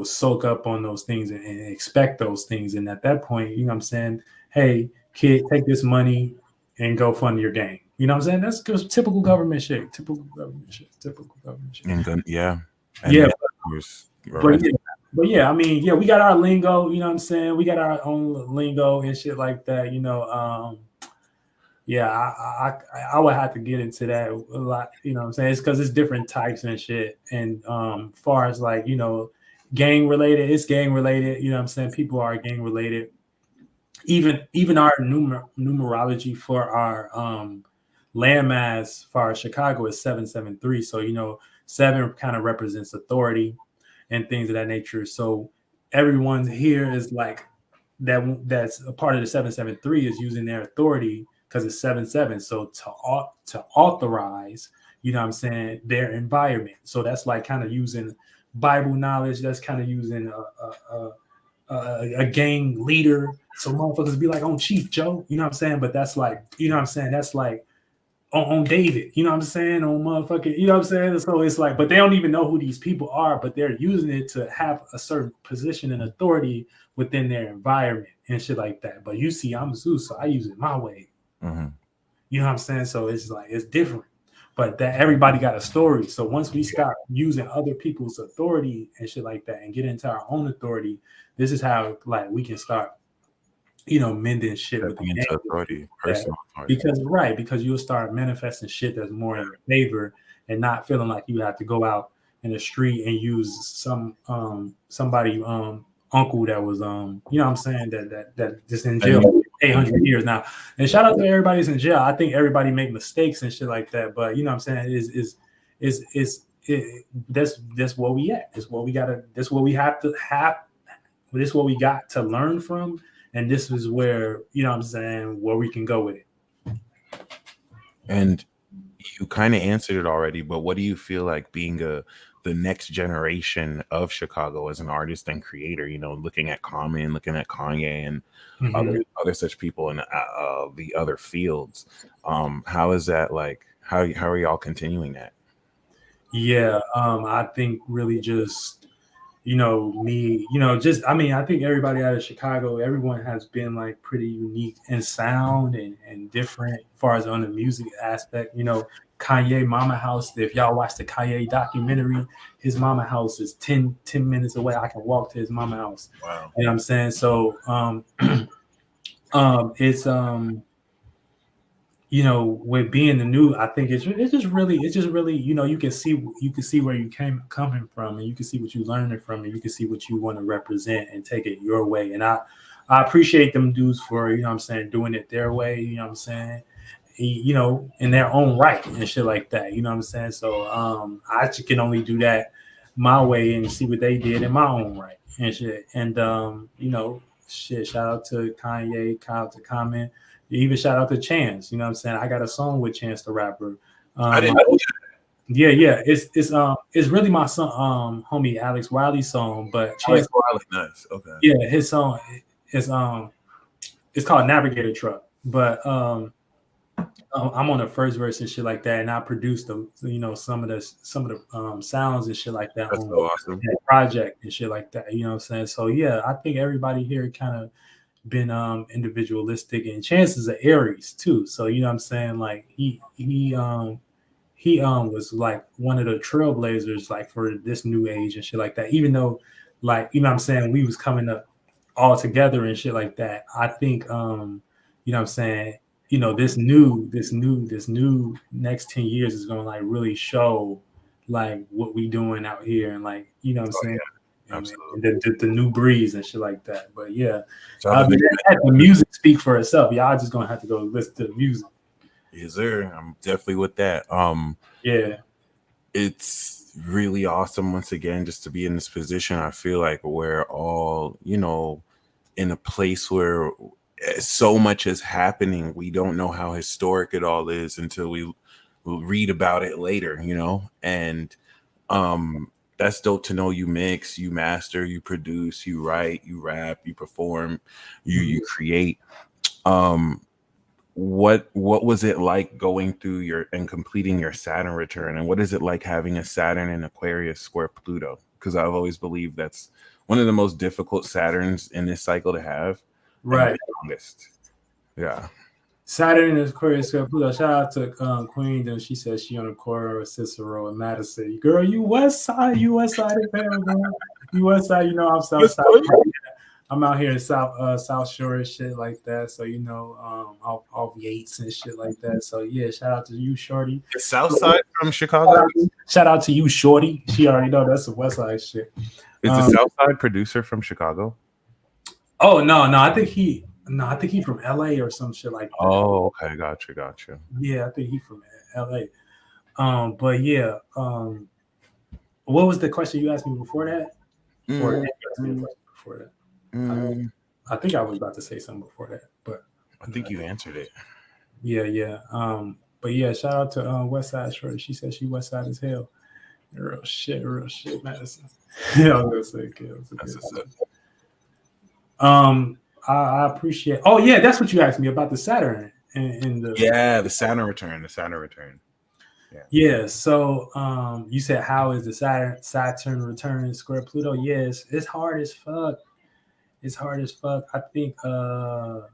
soak up on those things and expect those things. And at that point, you know what I'm saying? Hey, kid, take this money and go fund your game. You know what I'm saying? That's just typical government shit. Typical government shit. Typical government shit. And yeah. And yeah. But yeah, I mean, yeah, we got our lingo, you know what I'm saying? We got our own lingo and shit like that, yeah, I would have to get into that a lot, you know what I'm saying? It's because it's different types and shit. And far as like, gang related, it's gang related, you know what I'm saying? People are gang related. Even our numerology for our landmass for our Chicago is 773. So, 7 kind of represents authority and things of that nature. So everyone here is like that's a part of the 773 is using their authority because it's 7-7. So to authorize, you know what I'm saying, their environment. So that's like kind of using Bible knowledge. That's kind of using a gang leader. So motherfuckers be like, on Chief Joe, you know what I'm saying? But that's like, you know what I'm saying? That's like on David, you know what I'm saying? On motherfucking, you know what I'm saying? So it's like, but they don't even know who these people are, but they're using it to have a certain position and authority within their environment and shit like that. But you see, I'm Zeus, so I use it my way. Mm-hmm. You know what I'm saying? So it's like, it's different. But that everybody got a story. So once we start using other people's authority and shit like that and get into our own authority, this is how like we can start, mending shit with the into authority, personal authority. Because you'll start manifesting shit that's more in your favor and not feeling like you have to go out in the street and use somebody uncle that was you know what I'm saying, that just in jail 800 years now. And shout out to everybody who's in jail. I think everybody make mistakes and shit like that, but you know what I'm saying, that's where we at. It's what we gotta, that's what we have to have, this is what we got to learn from, and this is where, you know what I'm saying, where we can go with it. And you kind of answered it already, but what do you feel like being the next generation of Chicago as an artist and creator, looking at Common, looking at Kanye and other such people in the other fields? How is that like? How are y'all continuing that? Yeah, I think really just, I think everybody out of Chicago, everyone has been like pretty unique and sound and different as far as on the music aspect. Kanye mama house, if y'all watch the Kanye documentary, his mama house is 10 minutes away. I can walk to his mama house. Wow. You know what I'm saying? So it's with being the new, I think it's just really, you can see where you coming from, and you can see what you learning from, and you can see what you want to represent and take it your way. And I appreciate them dudes for, you know what I'm saying, doing it their way, you know what I'm saying, in their own right and shit like that, you know what I'm saying. So I can only do that my way and see what they did in my own right and shit. And shout out to Kanye, shout out to Common. Even shout out to Chance, you know what I'm saying? I got a song with Chance the Rapper. I didn't know that. Yeah. It's really my son, homie Alex Wiley's song, but Chance, nice. Okay. Yeah, his song is it's called Navigator Truck. But I'm on the first verse and shit like that, and I produced the some of the sounds and shit like that That's on so awesome. that project and shit like that. You know what I'm saying? So yeah, I think everybody here kind of been individualistic, and Chance is an Aries too. So you know what I'm saying? Like he was like one of the trailblazers like for this new age and shit like that. Even though like you know what I'm saying we was coming up all together and shit like that. I think you know what I'm saying, this new next 10 years is gonna like really show like what we doing out here and like you know what I'm Oh saying yeah, and absolutely. the new breeze and shit like that. But yeah, So I have a big the music speak for itself. Y'all just gonna have to go listen to the music. yes, sir. I'm definitely with that. Yeah. It's really awesome once again just to be in this position. I feel like we're all, in a place where so much is happening. We don't know how historic it all is until we read about it later, and that's dope to know. You mix, you master, you produce, you write, you rap, you perform, you create. Um, what was it like going through your and completing your Saturn return, and what is it like having a Saturn in Aquarius square Pluto? Because I've always believed that's one of the most difficult Saturns in this cycle to have, and Right. the longest. Yeah. Saturday in Aquarius square Pluto. Shout out to Queen. Then she said she on the corner of Cicero and Madison. Girl, you West Side, you West Side of hell, girl. You West Side, I'm South Side. I'm out here in South Shore and shit like that. So off Yates and shit like that. So yeah, shout out to you, Shorty. The South Side from Chicago. Shout out to you, Shorty. She already know that's some West Side shit. Is the South Side producer from Chicago? Oh no, I think he from LA or some shit like that. Oh, okay, gotcha. Yeah, I think he from LA. But yeah, what was the question you asked me before that? Or you asked me a question before that? I think I was about to say something before that, but I think you answered it. Yeah. But yeah, shout out to West Side Shorty. She said she West Side as hell. Real shit, Madison. Yeah, I was gonna say, I appreciate. Oh yeah, that's what you asked me about the Saturn and the The Saturn return. Yeah, so you said how is the Saturn return square Pluto? Yes, it's hard as fuck. It's hard as fuck. I think I'm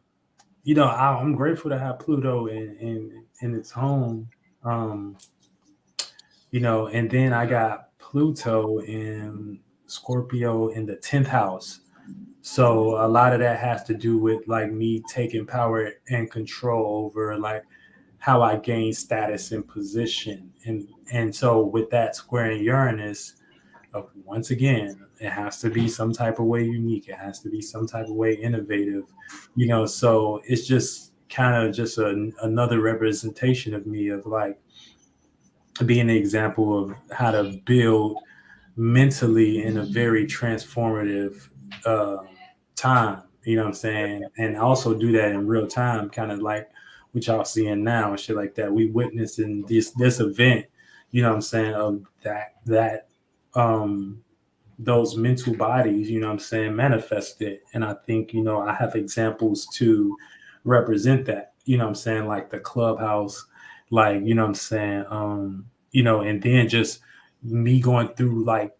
grateful to have Pluto in its home. Um, and then I got Pluto in Scorpio in the 10th house. So a lot of that has to do with like me taking power and control over like how I gain status and position. And so with that square in Uranus, once again, it has to be some type of way unique. It has to be some type of way innovative, so it's just kind of just another representation of me of like being an example of how to build mentally in a very transformative time, you know what I'm saying? And also do that in real time, kind of like what y'all seeing now and shit like that. We witnessing this event, you know what I'm saying, of that those mental bodies, you know what I'm saying, manifested. And I think, I have examples to represent that, you know what I'm saying, like the clubhouse, like, you know what I'm saying, and then just me going through like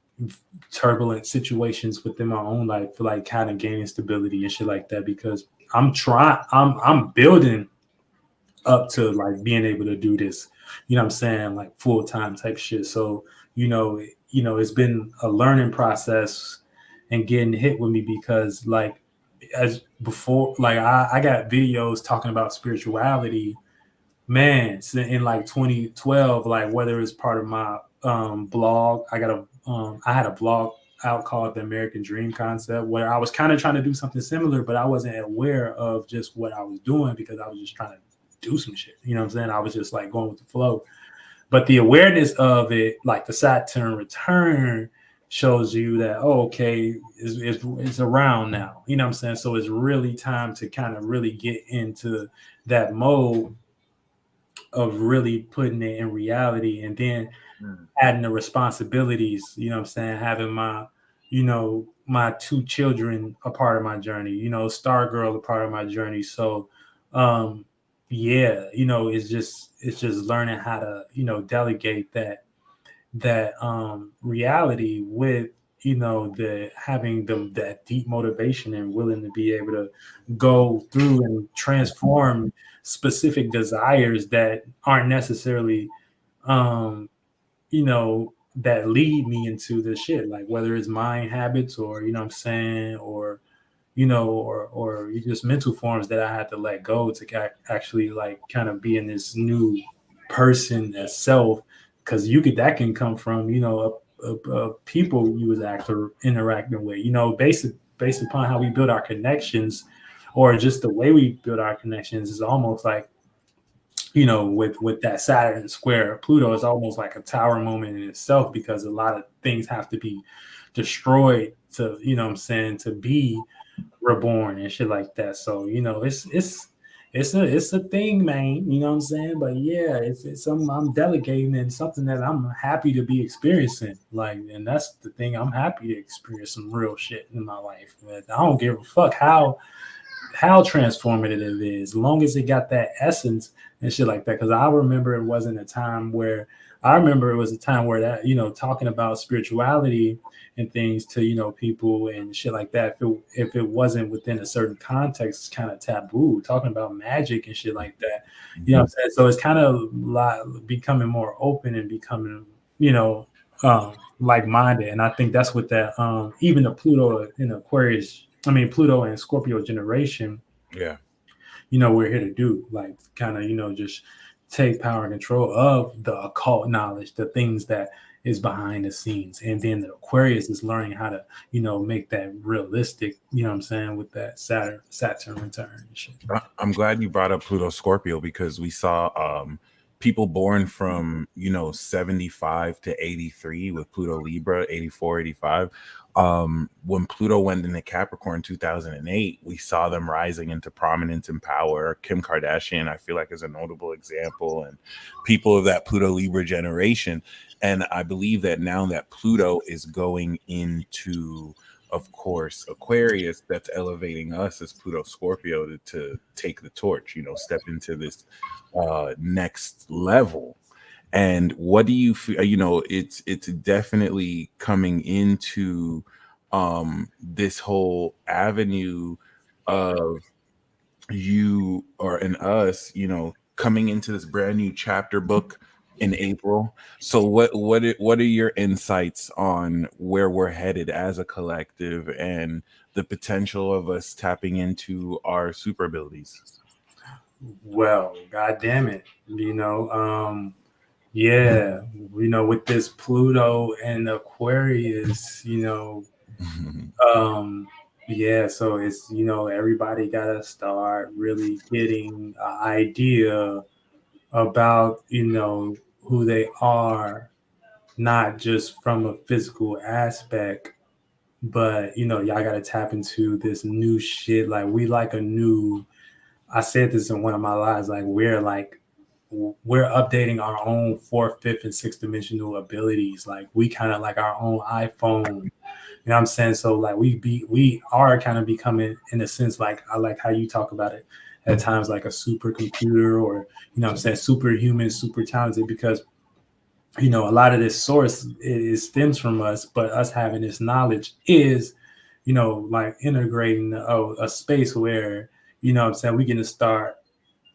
turbulent situations within my own life for like kind of gaining stability and shit like that because I'm building up to like being able to do this, you know what I'm saying, like full-time type shit. So, it's been a learning process and getting hit with me because like as before, like I got videos talking about spirituality, man, in like 2012, like whether it's part of my blog, I had a blog out called The American Dream Concept where I was kind of trying to do something similar, but I wasn't aware of just what I was doing because I was just trying to do some shit. You know what I'm saying? I was just like going with the flow. But the awareness of it, like the Saturn return, shows you that, okay, it's around now. You know what I'm saying? So it's really time to kind of really get into that mode of really putting it in reality and then adding the responsibilities, you know what I'm saying, having my two children a part of my journey, Star Girl a part of my journey. So yeah, it's just learning how to, delegate that reality with, the having that deep motivation and willing to be able to go through and transform specific desires that aren't necessarily that lead me into the shit, like whether it's mind habits or, what I'm saying, or or just mental forms that I had to let go to actually like kind of be in this new person as self. Because that can come from, people you was actually interacting with, based upon how we build our connections, or just the way we build our connections is almost like, with that Saturn square Pluto, is almost like a tower moment in itself, because a lot of things have to be destroyed to, what I'm saying, to be reborn and shit like that. So, it's a thing, man. You know what I'm saying? But yeah, it's something I'm delegating, and something that I'm happy to be experiencing. Like, and that's the thing. I'm happy to experience some real shit in my life. But I don't give a fuck how transformative it is, as long as it got that essence and shit like that. Because I remember it wasn't a time where I remember it was a time where that, talking about spirituality and things to, people and shit like that, if it wasn't within a certain context, it's kind of taboo. Talking about magic and shit like that, you know what I'm saying? So it's kind of becoming more open and becoming, like-minded. And I think that's what that even the Pluto in Aquarius, I mean Pluto and Scorpio generation, Yeah. we're here to do, like, kind of, just take power and control of the occult knowledge, the things that is behind the scenes. And then the Aquarius is learning how to, make that realistic, you know what I'm saying, with that Saturn return and shit. I'm glad you brought up Pluto Scorpio, because we saw people born from 75 to 83 with Pluto Libra, 84, 85. When Pluto went into Capricorn 2008, we saw them rising into prominence and power. Kim Kardashian, I feel like, is a notable example, and people of that Pluto Libra generation. And I believe that now that Pluto is going into, of course, Aquarius, that's elevating us as Pluto Scorpio to take the torch, step into this next level. And what do you feel? It's definitely coming into this whole avenue of you or and us, coming into this brand new chapter book in April. So what are your insights on where we're headed as a collective and the potential of us tapping into our super abilities? Well, god damn it, yeah, with this Pluto and Aquarius, um yeah, so it's, everybody gotta start really getting an idea about, who they are, not just from a physical aspect, but, y'all gotta tap into this new shit. Like, we like a new, I said this in one of my lives, like, we're updating our own fourth, fifth, and sixth dimensional abilities. Like, we kind of like our own iPhone. You know what I'm saying? So like, we are kind of becoming, in a sense, like, I like how you talk about it at times, like a supercomputer, or, what I'm saying, superhuman, super talented, because, a lot of this source is stems from us, but us having this knowledge is, like integrating a space where, what I'm saying, we can start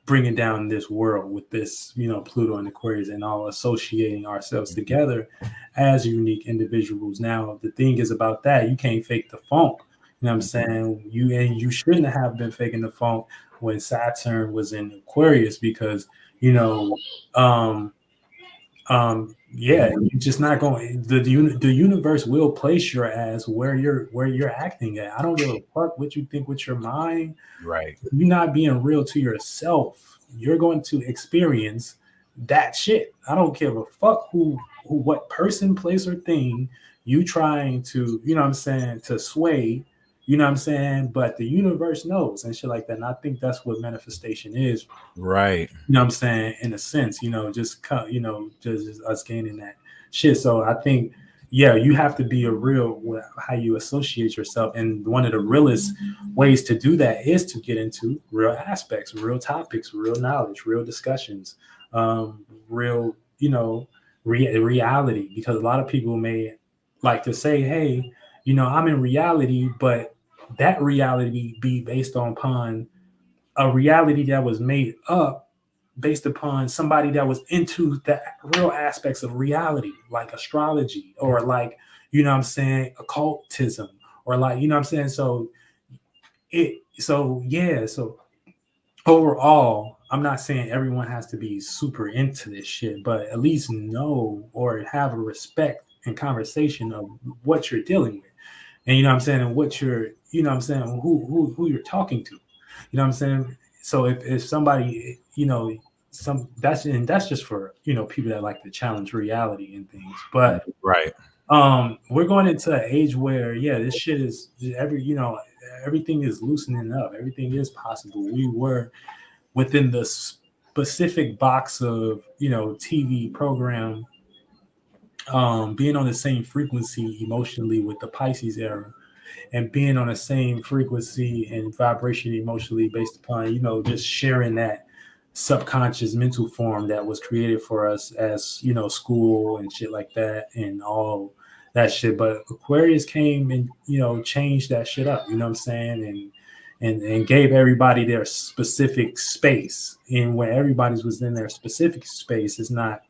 bringing down this world with this, Pluto and Aquarius, and all associating ourselves together as unique individuals. Now, the thing is about that, you can't fake the funk. You know what I'm saying? You shouldn't have been faking the funk when Saturn was in Aquarius, because, um, yeah, you're just not going. The universe will place your ass where you're acting at. I don't give a fuck what you think with your mind. Right. You're not being real to yourself, you're going to experience that shit. I don't give a fuck who what person, place, or thing you trying to, what I'm saying, to sway, what I'm saying, but the universe knows and shit like that. And I think that's what manifestation is, Right. what I'm saying, in a sense, just us gaining that shit. So I think, yeah, you have to be a real how you associate yourself. And one of the realest ways to do that is to get into real aspects, real topics, real knowledge, real discussions, real, reality. Because a lot of people may like to say, hey, I'm in reality, but that reality be based upon a reality that was made up based upon somebody that was into the real aspects of reality, like astrology or like, I'm saying, occultism or like, I'm saying? So overall, I'm not saying everyone has to be super into this shit, but at least know or have a respect and conversation of what you're dealing with. And and what you're, who you're talking to. You know what I'm saying? So if somebody, that's just for, people that like to challenge reality and things. But Right. we're going into an age where, yeah, this shit is everything is loosening up. Everything is possible. We were within the specific box of, TV program, being on the same frequency emotionally with the Pisces era, and being on the same frequency and vibration emotionally based upon, just sharing that subconscious mental form that was created for us as, school and shit like that and all that shit. But Aquarius came and, changed that shit up, you know what I'm saying? And gave everybody their specific space. And where everybody's was in their specific space is not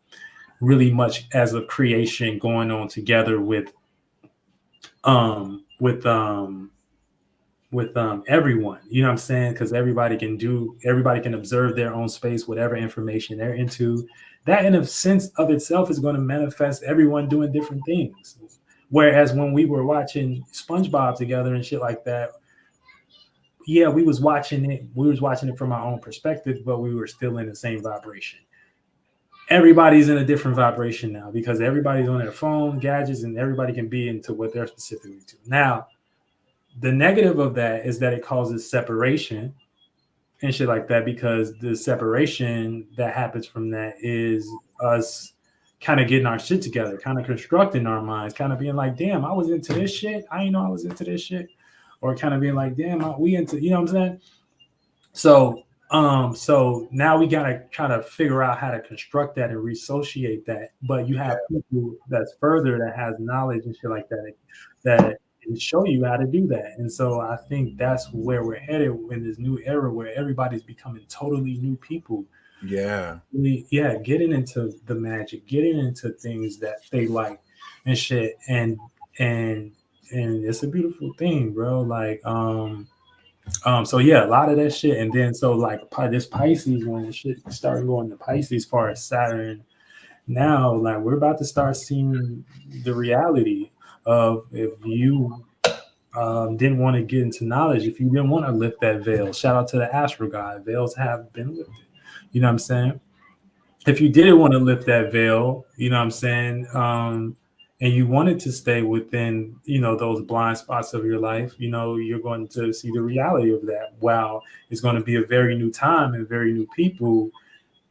really much as a creation going on together um with um everyone, you know what I'm saying? Because everybody can observe their own space, whatever information they're into. That in a sense of itself is going to manifest everyone doing different things. Whereas when we were watching SpongeBob together and shit like that, yeah, we was watching it from our own perspective, but we were still in the same vibration. Everybody's in a different vibration now because everybody's on their phone, gadgets, and everybody can be into what they're specifically to. Now, the negative of that is that it causes separation and shit like that, because the separation that happens from that is us kind of getting our shit together, kind of constructing our minds, kind of being like, damn, I was into this shit. I didn't know I was into this shit. Or kind of being like, damn, we into, you know what I'm saying? So now we gotta try to figure out how to construct that and resociate that. But you have people that's further that has knowledge and shit like that can show you how to do that. And so I think that's where we're headed in this new era where everybody's becoming totally new people. Yeah. Yeah, getting into the magic, getting into things that they like and shit. And and it's a beautiful thing, bro. So yeah, a lot of that shit, and then so like this Pisces, when shit started going to Pisces, as far as Saturn, now like we're about to start seeing the reality of if you didn't want to get into knowledge, if you didn't want to lift that veil. Shout out to the Astro God, veils have been lifted. You know what I'm saying? If you didn't want to lift that veil, you know what I'm saying, and you wanted to stay within, those blind spots of your life, you're going to see the reality of that. Wow, it's going to be a very new time and very new people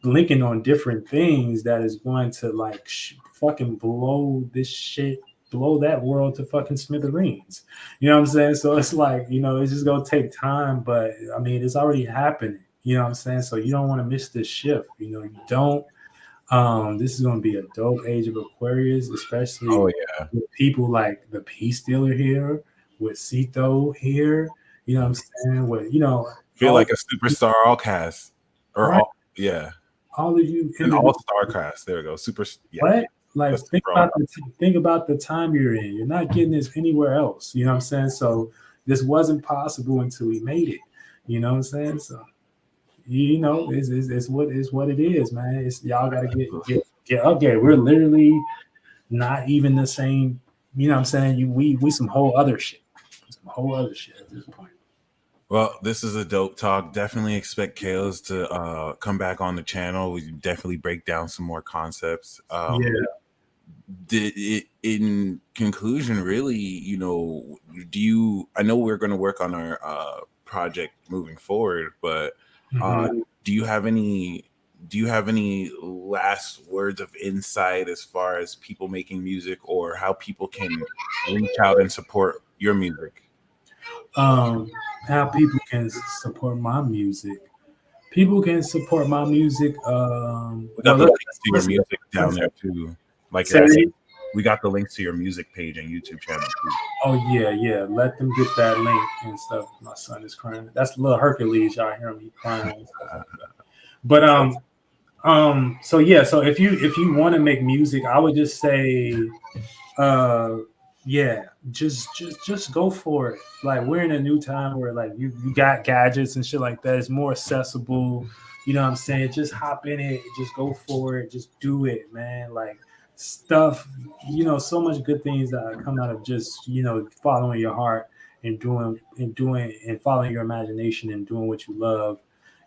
linking on different things that is going to like fucking blow this shit, blow that world to fucking smithereens. You know what I'm saying? So it's like, it's just gonna take time, but I mean, it's already happening. You know what I'm saying? So you don't want to miss this shift. You don't. This is going to be a dope age of Aquarius, especially Oh yeah. with people like the Peace Dealer here, with Ceito here. You know what I'm saying? With Feel like a superstar all cast or right, all, yeah, all of you an individuals. all-star cast. There we go. Super, yeah. What? Like That's super all. think about the time you're in. You're not getting this anywhere else. You know what I'm saying? So this wasn't possible until we made it. You know what I'm saying? So it's what it is, man. It's y'all gotta get up there. We're literally not even the same. You know what I'm saying? We some whole other shit. Some whole other shit at this point. Well, this is a dope talk. Definitely expect Calez to come back on the channel. We definitely break down some more concepts. Yeah. In conclusion, really, do you? I know we're going to work on our project moving forward, but Mhm. do you have any do you have any last words of insight as far as people making music or how people can reach out and support your music? Um, how people can support my music. People can support my music. We got Well, the links to your let's, music down let's there too. Like say I it said, again. we got the links to your music page and YouTube channel too. Oh yeah, yeah. Let them get that link and stuff. My son is crying. That's little Hercules. Y'all hear him? He crying and stuff like that. But so yeah. So if you want to make music, I would just say uh yeah, just go for it. Like we're in a new time where like you got gadgets and shit like that. It's more accessible. You know what I'm saying? Just hop in it, just go for it, just do it, man. Like stuff, so much good things that come out of just, following your heart and doing and following your imagination and doing what you love,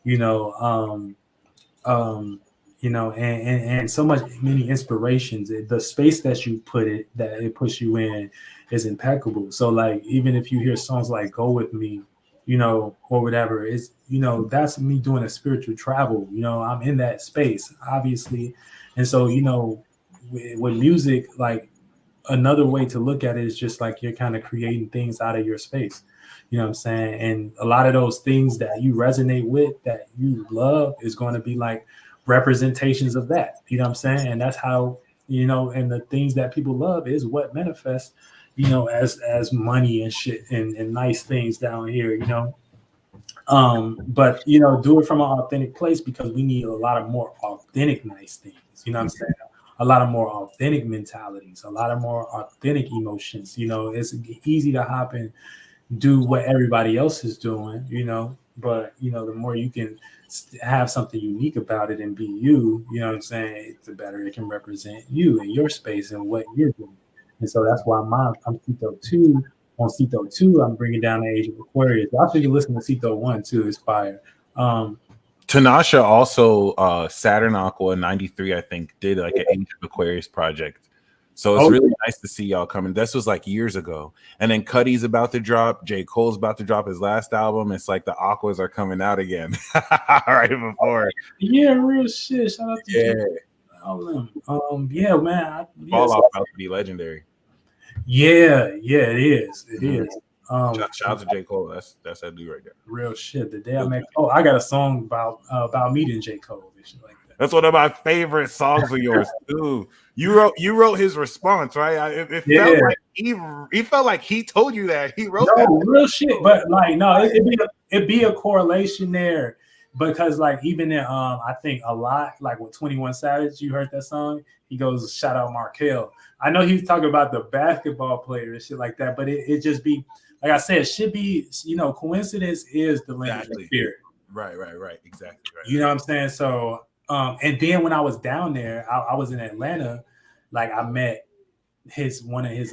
you know. Um and so much many inspirations. The space that you put it that it puts you in is impeccable. So like even if you hear songs like Go With Me, or whatever, it's that's me doing a spiritual travel. I'm in that space, obviously. And so with music, like another way to look at it is just like you're kind of creating things out of your space. You know what I'm saying? And a lot of those things that you resonate with, that you love, is going to be like representations of that. You know what I'm saying? And that's how, and the things that people love is what manifests, as money and shit and nice things down here, but do it from an authentic place, because we need a lot of more authentic nice things. You know what I'm saying? A lot of more authentic mentalities, a lot of more authentic emotions. It's easy to hop and do what everybody else is doing, but the more you can have something unique about it and be you, you know what I'm saying, the better it can represent you and your space and what you're doing. And so that's why I'm Ceito 2. On Ceito 2, I'm bringing down the Age of Aquarius. I think you listen to Ceito 1 too. It's fire. Tanasha also Saturn Aqua 93, I think, did like an Age of Aquarius project. So it's really nice to see y'all coming. This was like years ago. And then Cuddy's about to drop. J. Cole's about to drop his last album. It's like the Aquas are coming out again. Right before. Yeah, real shit. Shout out to Yeah. Yeah, man. Fall off about to be legendary. Yeah, it is. It is. Shout out to J. Cole. That's that dude right there. Real shit. The day I met Cole, I got a song about meeting J. Cole and shit like that. That's one of my favorite songs of yours too. You wrote his response, right? It felt like he felt like he told you that he wrote that. Real shit. But like, no, it'd be a correlation there, because like even in I think a lot, like with 21 Savage, you heard that song. He goes, "Shout out Markel." I know he's talking about the basketball player and shit like that, but it just be like I said, it should be, coincidence is the language of spirit. Right. Exactly. Right. You know what I'm saying? So and then when I was down there, I was in Atlanta. Like I met one of his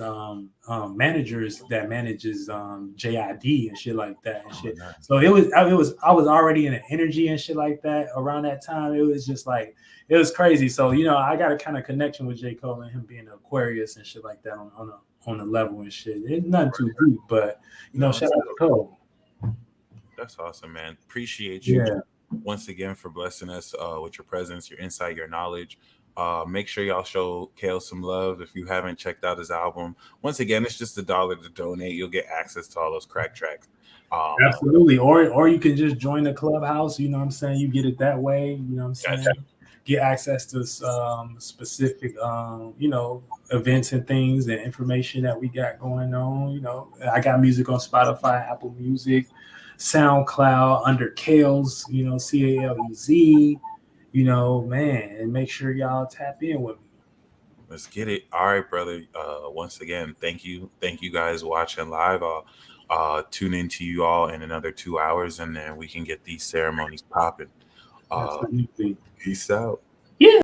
managers that manages JID and shit like that and shit. Nice. So I was already in an energy and shit like that around that time. It was just like, it was crazy. So I got a kind of connection with J. Cole and him being an Aquarius and shit like that on a level and shit. It's nothing too deep, but shout out to Cole. That's awesome, man. Appreciate you once again for blessing us with your presence, your insight, your knowledge. Make sure y'all show Calez some love if you haven't checked out his album. Once again, it's just $1 to donate. You'll get access to all those crack tracks. Absolutely. Or you can just join the clubhouse. You know what I'm saying? You get it that way. You know what I'm saying? Gotcha. Get access to specific, events and things and information that we got going on. I got music on Spotify, Apple Music, SoundCloud under Calez, Calez. Man, and make sure y'all tap in with me. Let's get it. All right, brother. Once again, thank you guys watching live. I'll tune in to you all in another 2 hours, and then we can get these ceremonies popping. Peace out.